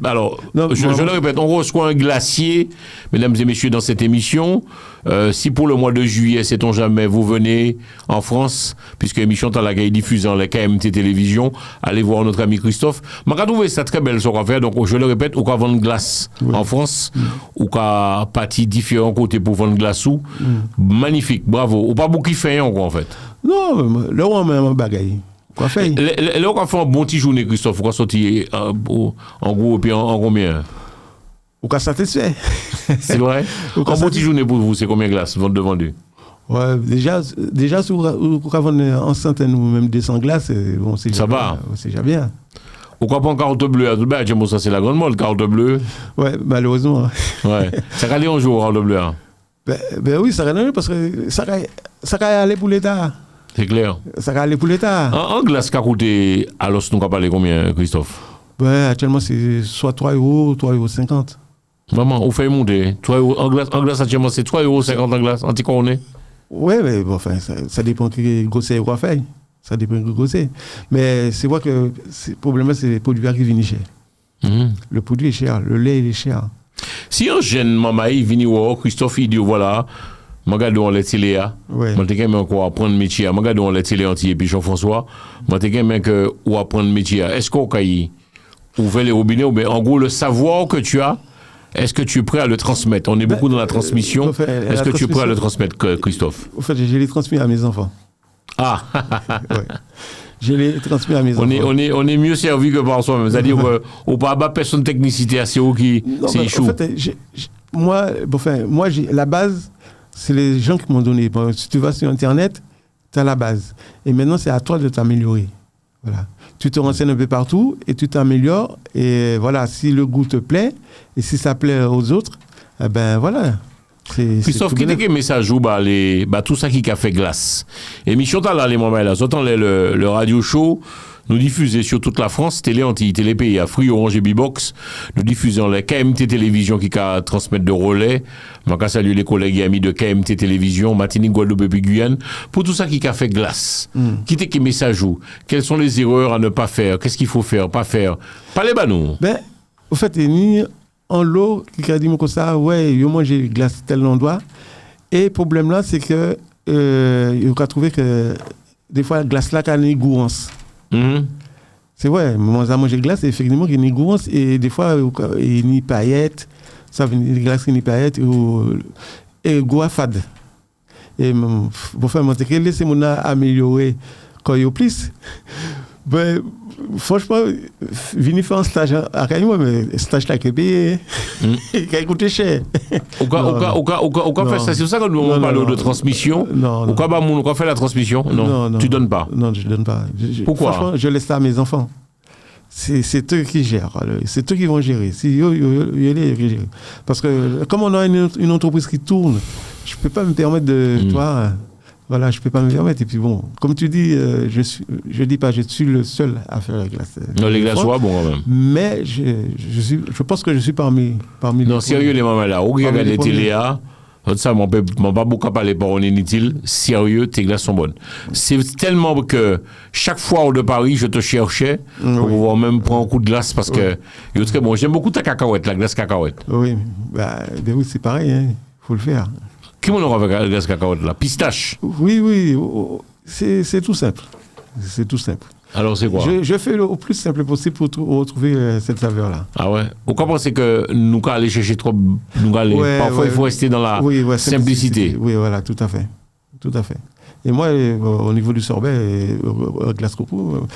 Alors, Non, je le répète, on reçoit un glacier, mesdames et messieurs, dans cette émission. Si pour le mois de juillet, sait-on jamais, vous venez en France, puisque l'émission est diffusée en la KMT Télévision, allez voir notre ami Christophe. Je trouve ça très belle, ce qu'on fait. Donc, je le répète, ou qu'à vendre glace en France, ou qu'à partir différents côtés pour vendre glace. Magnifique, bravo. Ou pas beaucoup qui fait, en fait. Non, là, on met un bagaille. Quoi faire? Là, on fait un bon petit journée, Christophe. On va sortir en gros, et puis en combien? Ou qu'à satisfait. C'est vrai? Un bon petit journée pour vous, c'est combien de glaces vendues? Ouais, déjà, si vous avez en centaine ou même 200 glaces, bon, c'est ça va. C'est déjà bien. Ou quoi, pas en carte bleue à tout bas, ça c'est la grande mode, carte bleue. Ouais, malheureusement. Ouais. Ça va aller un jour, carte bleue. Ben oui, ça va aller parce que ça va aller pour l'État. C'est clair. Ça va aller pour l'État. En glace qui a coûté, alors nous avons parlé combien, Christophe? Ben, actuellement, c'est soit 3 €, 3,50 €. Maman, on fait monter. 3 € en glace, actuellement, c'est 3,50 € en glace, anti-coroné. Ouais, mais bon, enfin, ça dépend de grosseur quoi faire. Ça dépend de grosseur. Mais c'est vrai que le problème, c'est les produits qui viennent cher. Le produit est cher, le lait il est cher. Si un jeune maman, il vient voir, Christophe, il dit voilà, je regarde on les télé, je vais encore apprendre le métier, je regarde on les télé entier, puis Jean-François, je vais apprendre le métier. Est-ce qu'on peut ouvrir les robinets, ou bien en gros, le savoir que tu as, est-ce que tu es prêt à le transmettre? On est beaucoup dans la transmission. Est-ce que tu es prêt à le transmettre, Christophe? En fait, je l'ai transmis à mes enfants. Ah ouais. Je l'ai transmis à mes enfants. On est mieux servi que par soi-même. C'est-à-dire qu'on ne peut pas personne de technicité assez haut qui échoue. En fait, moi, la base, c'est les gens qui m'ont donné. Bon, si tu vas sur Internet, tu as la base. Et maintenant, c'est à toi de t'améliorer. Voilà. Tu te renseignes un peu partout et tu t'améliores. Et voilà, si le goût te plaît et si ça plaît aux autres, eh ben voilà. Christophe, quel message ou tout ça qui a fait glace? Émission là les moments là, j'entends le radio show nous diffuser sur toute la France, Télé Antilles, Télé Pays, Free, Orange et B-Box, nous diffusons la KMT Télévision qui a transmettre de relais. Je salue les collègues et amis de KMT Télévision, Martinique, Guadeloupe et Guyane, pour tout ça qui a fait glace. Quel message ou? Quelles sont les erreurs à ne pas faire? Qu'est-ce qu'il faut faire, pas faire? Parlez-moi nous. Ben, au fait, en l'eau, qui a dit comme ça, ouais, il mange glace tel endroit. Et le problème là, c'est que il a trouvé que des fois, la glace là, a une gourance. C'est vrai, moi, j'ai mangé glace, et effectivement, il y a une gourance, et des fois, il y a une paillette, ça veut dire glace qui une paillette, et goût fade. Et bon, enfin, je laisse mon améliorer quand il y a plus. Ben, franchement, venir faire un stage à Caïmo, mais stage là qui est payé, qui a coûté cher. Au cas fait ça, c'est pour ça que nous on parle de transmission. Au cas où on fait la transmission, non, tu donnes pas. Non, je donne pas. Pourquoi? Franchement, je laisse ça à mes enfants. C'est eux qui gèrent. C'est eux qui vont gérer. Parce que comme on a une entreprise qui tourne, je peux pas me permettre de toi. Voilà, je ne peux pas me permettre. Et puis bon, comme tu dis, je dis pas, je suis le seul à faire la glace. Non, les glaces soient bon quand même. Mais je pense que je suis parmi non, sérieux, les mamans là, où regardez les télé, ça, mon pas beaucoup parler par on inutile. Sérieux, tes glaces sont bonnes. C'est tellement que chaque fois de Paris, je te cherchais pour pouvoir même prendre un coup de glace parce que très bon. J'aime beaucoup ta cacahuète, la glace cacahuète. Oui, oui, c'est pareil, il faut le faire. Qui m'en aura avec la glace cacahuète là? Pistache? Oui, c'est tout simple. C'est tout simple. Alors c'est quoi? Je fais le plus simple possible pour retrouver cette saveur-là. Ah ouais? Pourquoi pensez que nous allons aller chercher trop? Parfois il faut rester dans la simplicité. Oui, voilà, tout à fait. Tout à fait. Et moi, au niveau du sorbet, glace coco,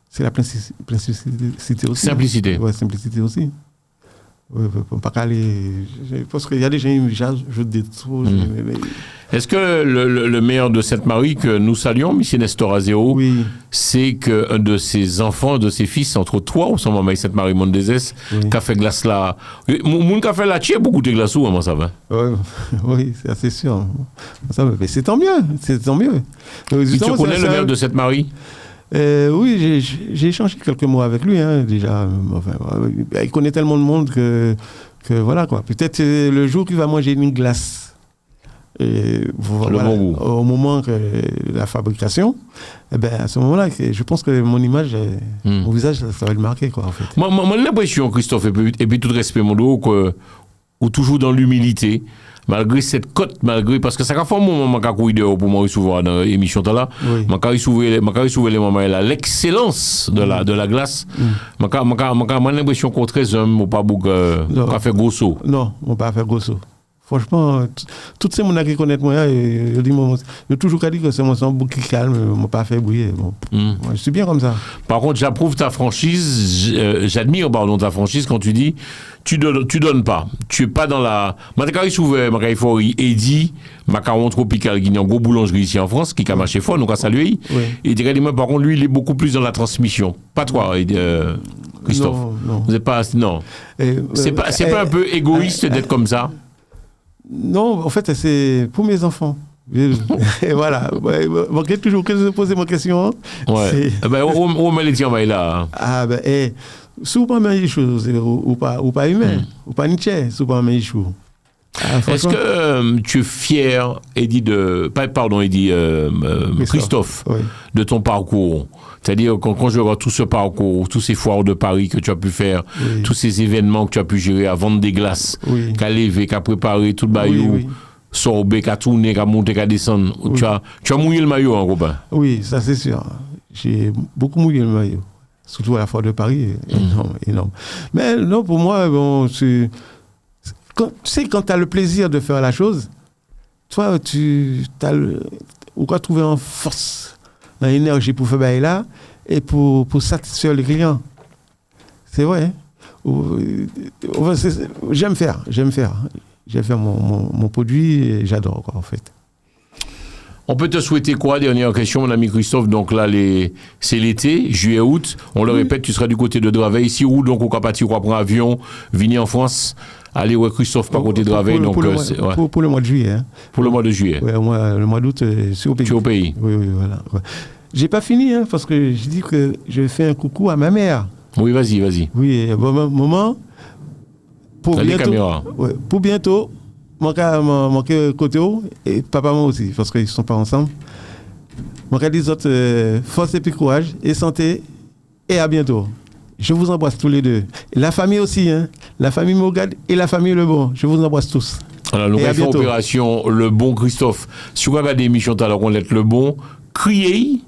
c'est la simplicité aussi. Simplicité. Oui, simplicité aussi. Oui, pas aller. Parce qu'il y a des gens qui j'ajoute des trucs. Est-ce que le maire de Sainte-Marie, que nous saluons, M. Nestor Azéo, c'est qu'un de ses enfants, de ses fils, entre toi ou son maman et Sainte-Marie Mondezès, qui a fait glace là. Mon qui a fait là, tu as beaucoup de glace ou comment ça va? Oui, c'est assez sûr. Mais c'est tant mieux. C'est tant mieux. Et tu connais le maire de Sainte-Marie? Oui, j'ai échangé quelques mots avec lui, déjà. Enfin, il connaît tellement de monde que voilà, quoi. Peut-être le jour qu'il va manger une glace Et voilà, bon goût. au moment de la fabrication, eh ben, à ce moment-là, je pense que mon image, mon visage, ça va le marquer, quoi, en fait. Moi, j'ai l'impression, Christophe, et puis tout respect, mon dos, ou toujours dans l'humilité, malgré cette cote, parce que ça fait un moment que pour moi souvent dans l'émission là, je souviens les moments là, l'excellence de la glace. J'ai l'impression qu'on est très homme, ou pas beaucoup fait gros saut. Non, on pas fait gros saut. Franchement, toutes ces gens qui connaissent moi, j'ai toujours dit que c'est mon sang beaucoup calme, je n'ai pas fait bouillir. Bon. Moi, je suis bien comme ça. Par contre, j'approuve ta franchise, j'admire ta franchise quand tu dis tu donnes pas. Tu es pas dans la. Quand il faut Eddie, macaron tropical, qui est en gros boulangerie ici en France, qui a marché fort, donc à saluer. Et par contre, lui, il est beaucoup plus dans la transmission. Pas toi, Christophe. Non. Vous n'êtes pas. Non. C'est pas un peu égoïste d'être comme ça? Non, en fait, c'est pour mes enfants. Et voilà. Manquez toujours que je pose ma question. Ouais. Où met les tiens, là? Ah, ben, si vous pas manger chose, ou pas humain, ou pas Nietzsche, si vous pas manger chose. Est-ce que tu es fier, Christophe, de ton parcours? C'est-à-dire, quand je vois tout ce parcours, tous ces foires de Paris que tu as pu faire, tous ces événements que tu as pu gérer à vendre des glaces, qu'à lever, qu'à préparer tout le bayou, sorbet, qu'à tourner, qu'à monter, qu'à descendre, tu as mouillé le maillot, hein, copain? Oui, ça c'est sûr. J'ai beaucoup mouillé le maillot. Surtout à la foire de Paris, énorme. Mais non, pour moi, bon, quand tu as le plaisir de faire la chose, toi, tu as trouver en force, dans l'énergie pour faire ça là, et pour satisfaire les clients. C'est vrai. J'aime faire mon produit et j'adore, quoi, en fait. On peut te souhaiter quoi? Dernière question, mon ami Christophe. Donc là, c'est l'été, juillet, août. On le répète, tu seras du côté de Draveil. Ici, où donc, au Capati, on prend avion, venir en France. Allez, Christophe, pas côté de Draveil. Pour le mois de juillet. Hein. Pour le mois de juillet. Oui, le mois d'août, c'est au pays. Tu es au pays. Oui, voilà. Ouais. J'ai pas fini, hein, parce que je dis que je fais un coucou à ma mère. Oui, vas-y. Oui, bon moment. Pour bientôt. Caméras. Ouais, pour bientôt. Mon côté et papa moi aussi parce qu'ils sont pas ensemble. Mon cas des autres force et puis courage et santé et à bientôt. Je vous embrasse tous les deux. Et la famille aussi, hein. La famille Mogad et la famille Le Bon. Je vous embrasse tous. Alors nous avons fait opération Le Bon Christophe. Si vous regardez l'émission tout à l'heure on est Le Bon, criez.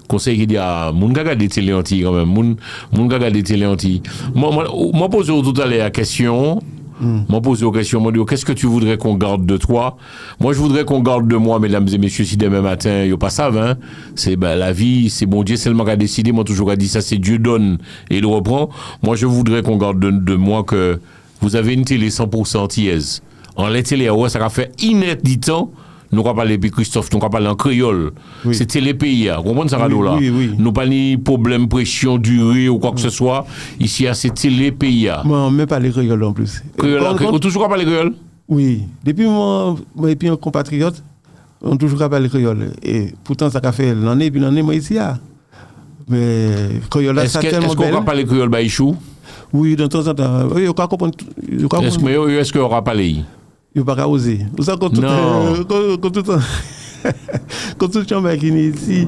Conseil qui dit à moun gaga des télé anti quand même. Moun gaga des télé anti. Moi pose tout à l'heure la question. M'en pose aux questions, m'en dit qu'est-ce que tu voudrais qu'on garde de toi? Moi je voudrais qu'on garde de moi, mesdames et messieurs, si demain matin ils pas savent, hein, c'est la vie, c'est bon Dieu seulement qui a décidé, moi toujours a dit ça, c'est Dieu donne et il reprend. Moi je voudrais qu'on garde de moi que vous avez une télé 100% antillaise. En la télé, ça a fait inédit. Nous ne parlons pas Christophe, nous ne parlons pas en créole. Oui. C'était les pays. Vous comprenez ça, là? Oui. Nous pas ni problème, pression, durée ou quoi que ce soit. Ici, c'était les pays. Moi, même pas les créoles en plus. On toujours pas les créoles? Oui. Depuis moi et puis un compatriote, on toujours pas les créoles. Et pourtant, ça a fait l'année, puis l'année, moi ici. Mais créole, ça tellement est-ce qu'on ne pas les créoles Baïchou? Oui, de temps en temps. Oui, on peut comprendre. Est-ce qu'on aura pas les? Il ne faut pas oser. Vous savez, quand tout le temps qui est ici,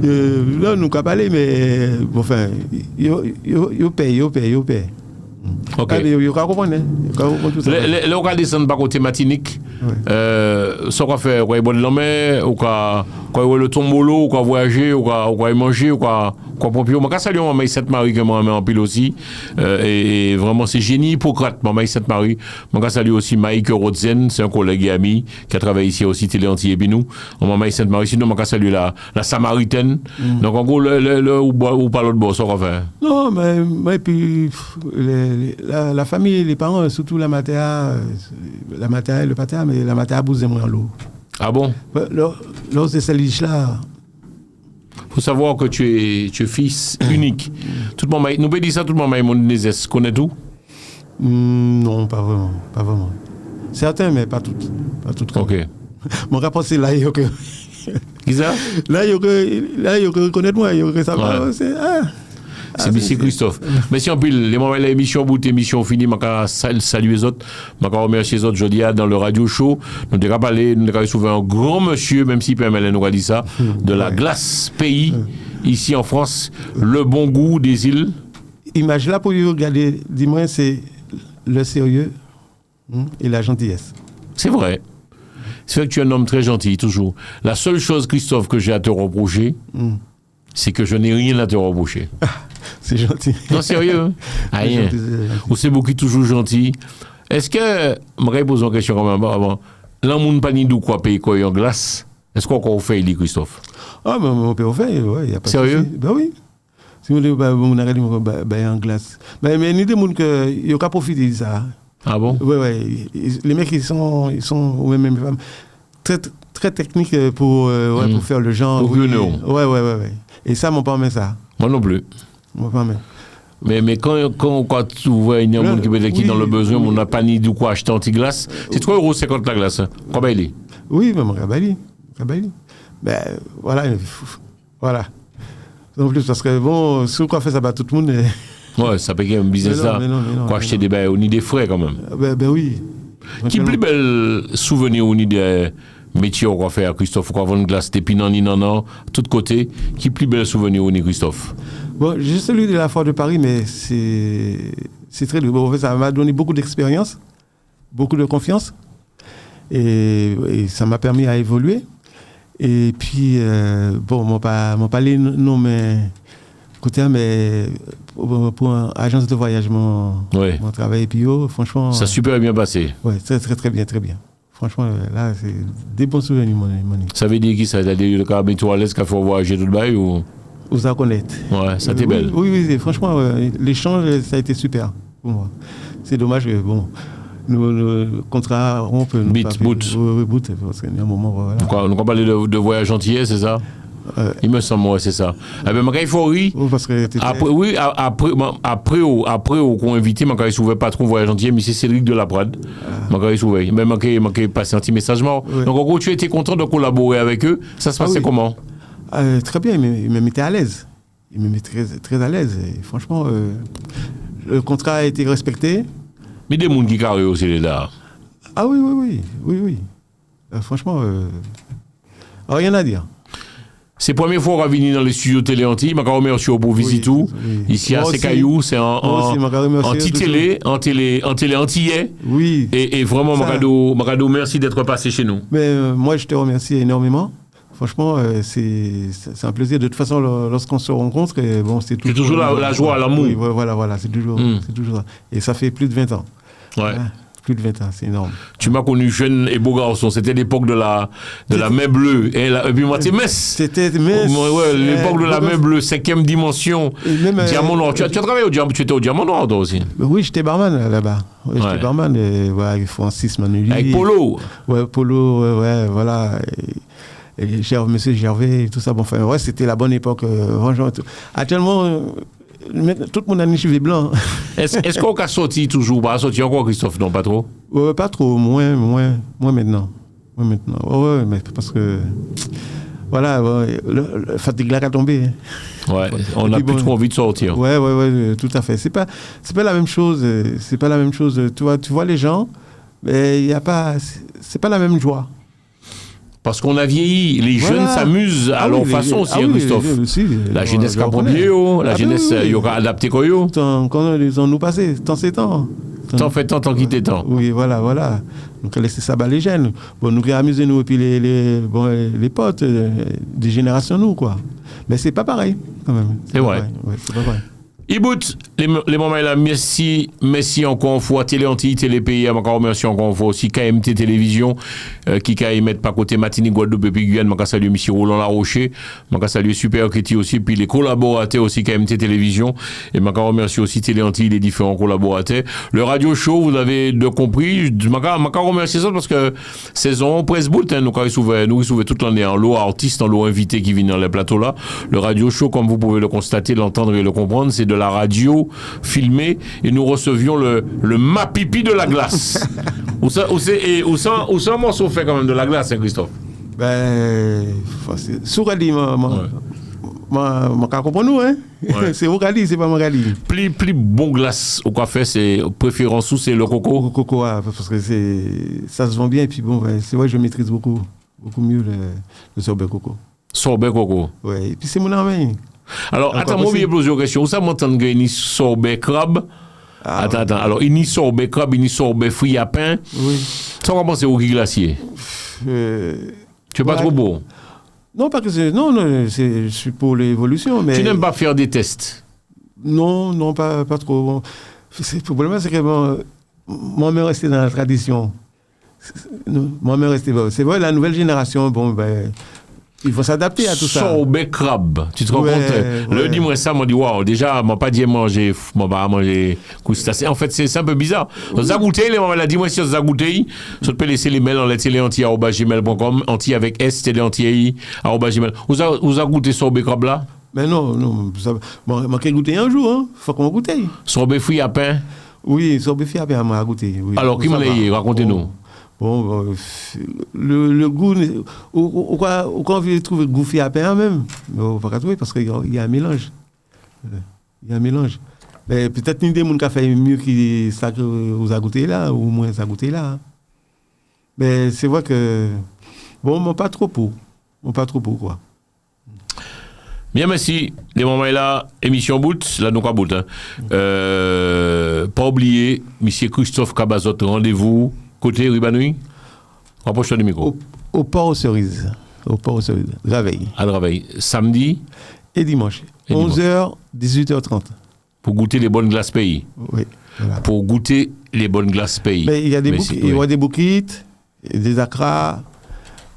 là, nous ne pouvons pas parler, mais enfin, il paye. Ok. Il faut comprendre. Le cas descend par côté Matinique, ça va faire quoi, bonne lame, ou quoi, le tombolo, ou quoi voyager, ou quoi manger, ou quoi pompier. Moi, quand ça lui maman Sainte-Marie que moi en pile aussi, et vraiment c'est génie Hippocrate, maman Sainte-Marie. Moi, quand ça lui aussi Mike Rodzen, c'est un collègue et ami qui a travaillé ici aussi Télé Antilles et puis nous, maman Sainte-Marie. Sinon, moi, quand ça lui la Samaritaine. Donc en gros, ou pas l'autre boss, ça va faire. Non, mais puis la famille, les parents, surtout la matéa et le patéa, mais la matéa bouse moins l'eau. Ah bon? L'eau, c'est celle-là. Il faut savoir que tu es fils unique. Tout le monde, nous peut dire ça, tout le monde, Mondenezes, connaît tout? Non, pas vraiment. Certains, mais pas toutes. Ok. Mon rapport, c'est là, Qui ça? Là, il reconnaît moi, il ça va. C'est monsieur Christophe. Merci en pile. Les moments de l'émission, bout émission finie, je salue les autres. Je remercie les autres. Je dis dans le radio show, nous devons parler, nous devons trouver un grand monsieur, même si PML nous a dit ça, de la glace pays, ici en France, le bon goût des îles. Image là pour vous regarder, dis-moi, c'est le sérieux et la gentillesse. C'est vrai. C'est vrai que tu es un homme très gentil, toujours. La seule chose, Christophe, que j'ai à te reprocher, c'est que je n'ai rien à te reprocher. C'est gentil. Non, sérieux? Rien. Ou c'est beaucoup toujours gentil. Est-ce que, je me pose une question quand même avant, l'amour pas ni d'où quoi payer quoi en glace? Est-ce qu'on encore fait, dit Christophe? Ah, mais on peut en faire, ouais, il y a pas de sérieux? Ben oui. Si vous dites, on arrête en glace. Mais ni des gens que, il n'y a qu'à profiter de ça. Ah bon? Oui. Les mecs, ils sont ou même femmes, très techniques pour faire le genre. Oui. Ouais. Et ça, mon père met ça. Moi non plus. Mon père met. Mais quand tu vois une monde qui est dans le besoin, on n'a pas ni de quoi acheter anti-glace, c'est 3,50 € la glace. Combien il est? Oui, même Rabali. Ben voilà. En plus, parce que bon, si on fait ça, tout le monde. Ouais, ça peut être un business là. Quoi acheter des bains, on y des frais quand même. Ben oui. Qui plus bel souvenir on y des métiers qu'on va faire, Christophe, qu'on va vendre glace depuis non, tout côté. Qui plus bel souvenir on y, Christophe? Bon, j'ai celui de la Foire de Paris, mais c'est très dur. Bon, en fait, ça m'a donné beaucoup d'expérience, beaucoup de confiance, et ça m'a permis à évoluer. Et puis, bon, mon palais, non, mais côté, mais pour une agence de voyage, mon travail, et puis, franchement. Ça a super bien passé. Oui, très bien. Franchement, là, c'est des bons souvenirs, mon ami. Ça veut dire qui ça? C'est-à-dire le cas métro à l'aise qu'il faut voyager tout le bail ou? Vous en connaître. Ouais, ça t'est belle. Oui, franchement, l'échange, ça a été super pour moi. C'est dommage que, bon, nos contrats rompent. Boot. Oui, parce qu'il y a un moment, voilà. Donc on parlait de voyage entier, c'est ça? Il me semble, ouais, c'est ça. Eh bien, il faut rire. Parce que après, qu'on invité, je ne souvais pas trop voyage entier, mais c'est Cédric de la Prade. Je souvais. Mais je passé un petit message. Donc, en gros, tu étais content de collaborer avec eux. Ça se passait comment? Très bien, il me mettait à l'aise. Il me mettait très à l'aise. Et franchement, le contrat a été respecté. Mais des gens qui carrent aussi les là. Ah oui. Franchement, rien à dire. C'est la première fois qu'on va venir dans les studios Télé Antilles. Je vous remercie pour visiter tout. Ici à Secaillou, c'est en télé antillais. Oui. Et vraiment, Magado, merci d'être passé chez nous. Mais moi, je te remercie énormément. Franchement, c'est un plaisir. De toute façon, lorsqu'on se rencontre, bon, c'est toujours la joie, l'amour. Oui, voilà, c'est toujours ça. Et ça fait plus de 20 ans. Ouais. Plus de 20 ans, c'est énorme. Tu m'as connu jeune et beau garçon. C'était l'époque de la main bleue. Et puis moi, c'était Metz. C'était Metz. Ouais, l'époque de la main bleue, 5e dimension. Diamant Noir. Tu as travaillé tu étais au Diamant Noir, toi aussi? Oui, j'étais barman là-bas. J'étais barman. Voilà, Francis Manuli. Avec Polo. Ouais, Polo, voilà. Et Monsieur Gervais, tout ça. Bon, enfin, ouais, c'était la bonne époque. Actuellement, tout le monde a les cheveux blancs. Est-ce qu'on a sorti toujours? Pas sorti encore, Christophe? Non, pas trop? Pas trop, moins maintenant. Ouais, mais parce que. Voilà, le fatigue là a tombé. Ouais, on n'a plus trop envie de sortir. Ouais, tout à fait. C'est pas la même chose. C'est pas la même chose. Tu vois les gens, mais c'est pas la même joie. Parce qu'on a vieilli, les jeunes s'amusent à leur façon aussi, Christophe. La jeunesse qui a la jeunesse qui aura adapté quoi. Quand ils ont nous passé, tant c'est temps. Tant fait tant quitter temps. Oui, voilà. Donc laisser ça bas les jeunes. Bon, nous amuser nous et puis les potes des générations nous quoi. Mais c'est pas pareil quand même. C'est vrai. Ouais, c'est pas vrai. Ibout, les moments là, merci encore une fois, Télé Antilles, Télé Pays, encore merci encore une fois aussi, KMT Télévision, qui mettre pas côté Martinique, Guadeloupe et puis Guyane, je salue M. Roland Larrocher, je salue Super Kitty aussi, puis les collaborateurs aussi, KMT Télévision, et je remercie aussi Télé Antilles, les différents collaborateurs. Le radio show, vous avez compris, je remercie ça parce que saison presse boot, nous recevons toute l'année en lot artistes, en lot invités qui viennent dans les plateaux là. Le radio show, comme vous pouvez le constater, l'entendre et le comprendre, c'est de la radio filmée et nous recevions le Mapipi de la glace. Où ça un morceau fait quand même de la glace, hein, Christophe? Ben, Sourali, Mon cas comprend nous, hein. Ouais. C'est Ogali, c'est pas Mogali. Plus bon glace au café, c'est préférence ou c'est le coco? Au coco, parce que ça se vend bien, et puis bon, c'est vrai que je maîtrise beaucoup mieux le sorbet coco. Sorbet coco. Ouais, et puis c'est mon armée. Alors, attends, moi, je pose une question. Où ça m'entend qu'il y a sorbet crabe? Attends. Alors, il y a sorbet crabe, il y a sorbet fruits à pain. Oui. Ça, on va penser au riz glacier. Tu es pas trop beau? Non, pas que c'est. Non, je suis pour l'évolution, mais. Tu n'aimes pas faire des tests? Non, pas trop. Bon. Le problème, c'est que moi, je resté dans la tradition. Moi, je resté. C'est vrai, la nouvelle génération, bon, il faut s'adapter à tout ça. Sorbet crabe. Tu te rends compte? Le dis-moi ça, m'a dit, waouh, déjà, m'a pas dit manger, m'a pas manger crustacés. En fait, c'est un peu bizarre. Ça goûté, les mamans, dis-moi si ça goûté. Je peux laisser les mails en télé-anti@gmail.com, anti avec S, télé-anti@gmail. Vous avez goûté sorbet crabe là? Mais non. Bon, moi, j'ai goûté un jour, hein. Faut qu'on goûte. Sorbet fruits à pain? Oui, sorbet fruits à pain, moi, goûté. Oui. Alors, qui m'a dit? Racontez-nous. Bon, le goût, quand on veut trouver le goût fait à pain même, on va pas trouver parce qu'il y a un mélange. Il y a un mélange. Mais peut-être une des gens qui a fait mieux que ça que vous avez goûté là, ou moins ça goûté là. Mais c'est vrai que, bon, moi pas trop pour. Quoi. Bien, merci. Les moments là, émission bout, là, nous, pas bout. Hein. Pas oublier, monsieur Christophe Cabazot, rendez-vous. Côté Ribanouy, rapproche-toi du micro. Au port aux cerises. Raveil. À Raveil. Samedi et dimanche. 11h, 18h30. Pour goûter les bonnes glaces pays. Oui. Voilà. Pour goûter les bonnes glaces pays. Mais il y a des bouquets, des acras.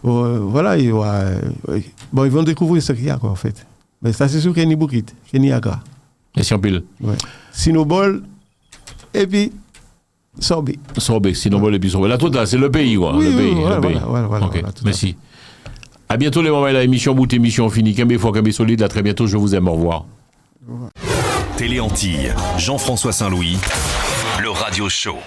Voilà, ils vont découvrir ce qu'il y a, quoi, en fait. Mais ça, c'est sûr qu'il y a des bouquets, qu'il y a des acras. Merci en pile. Ouais. Sinobol, et puis. Sorbet, sinon et puis sorbet. Là, tout là, c'est le pays, quoi. Oui, le pays. Voilà, okay. Merci. À bientôt, les moments là. Émission bout, émission finie. Kembe fort, Kembe solide. À très bientôt. Je vous aime. Au revoir. Télé Antilles, Jean-François Saint-Louis, le radio show.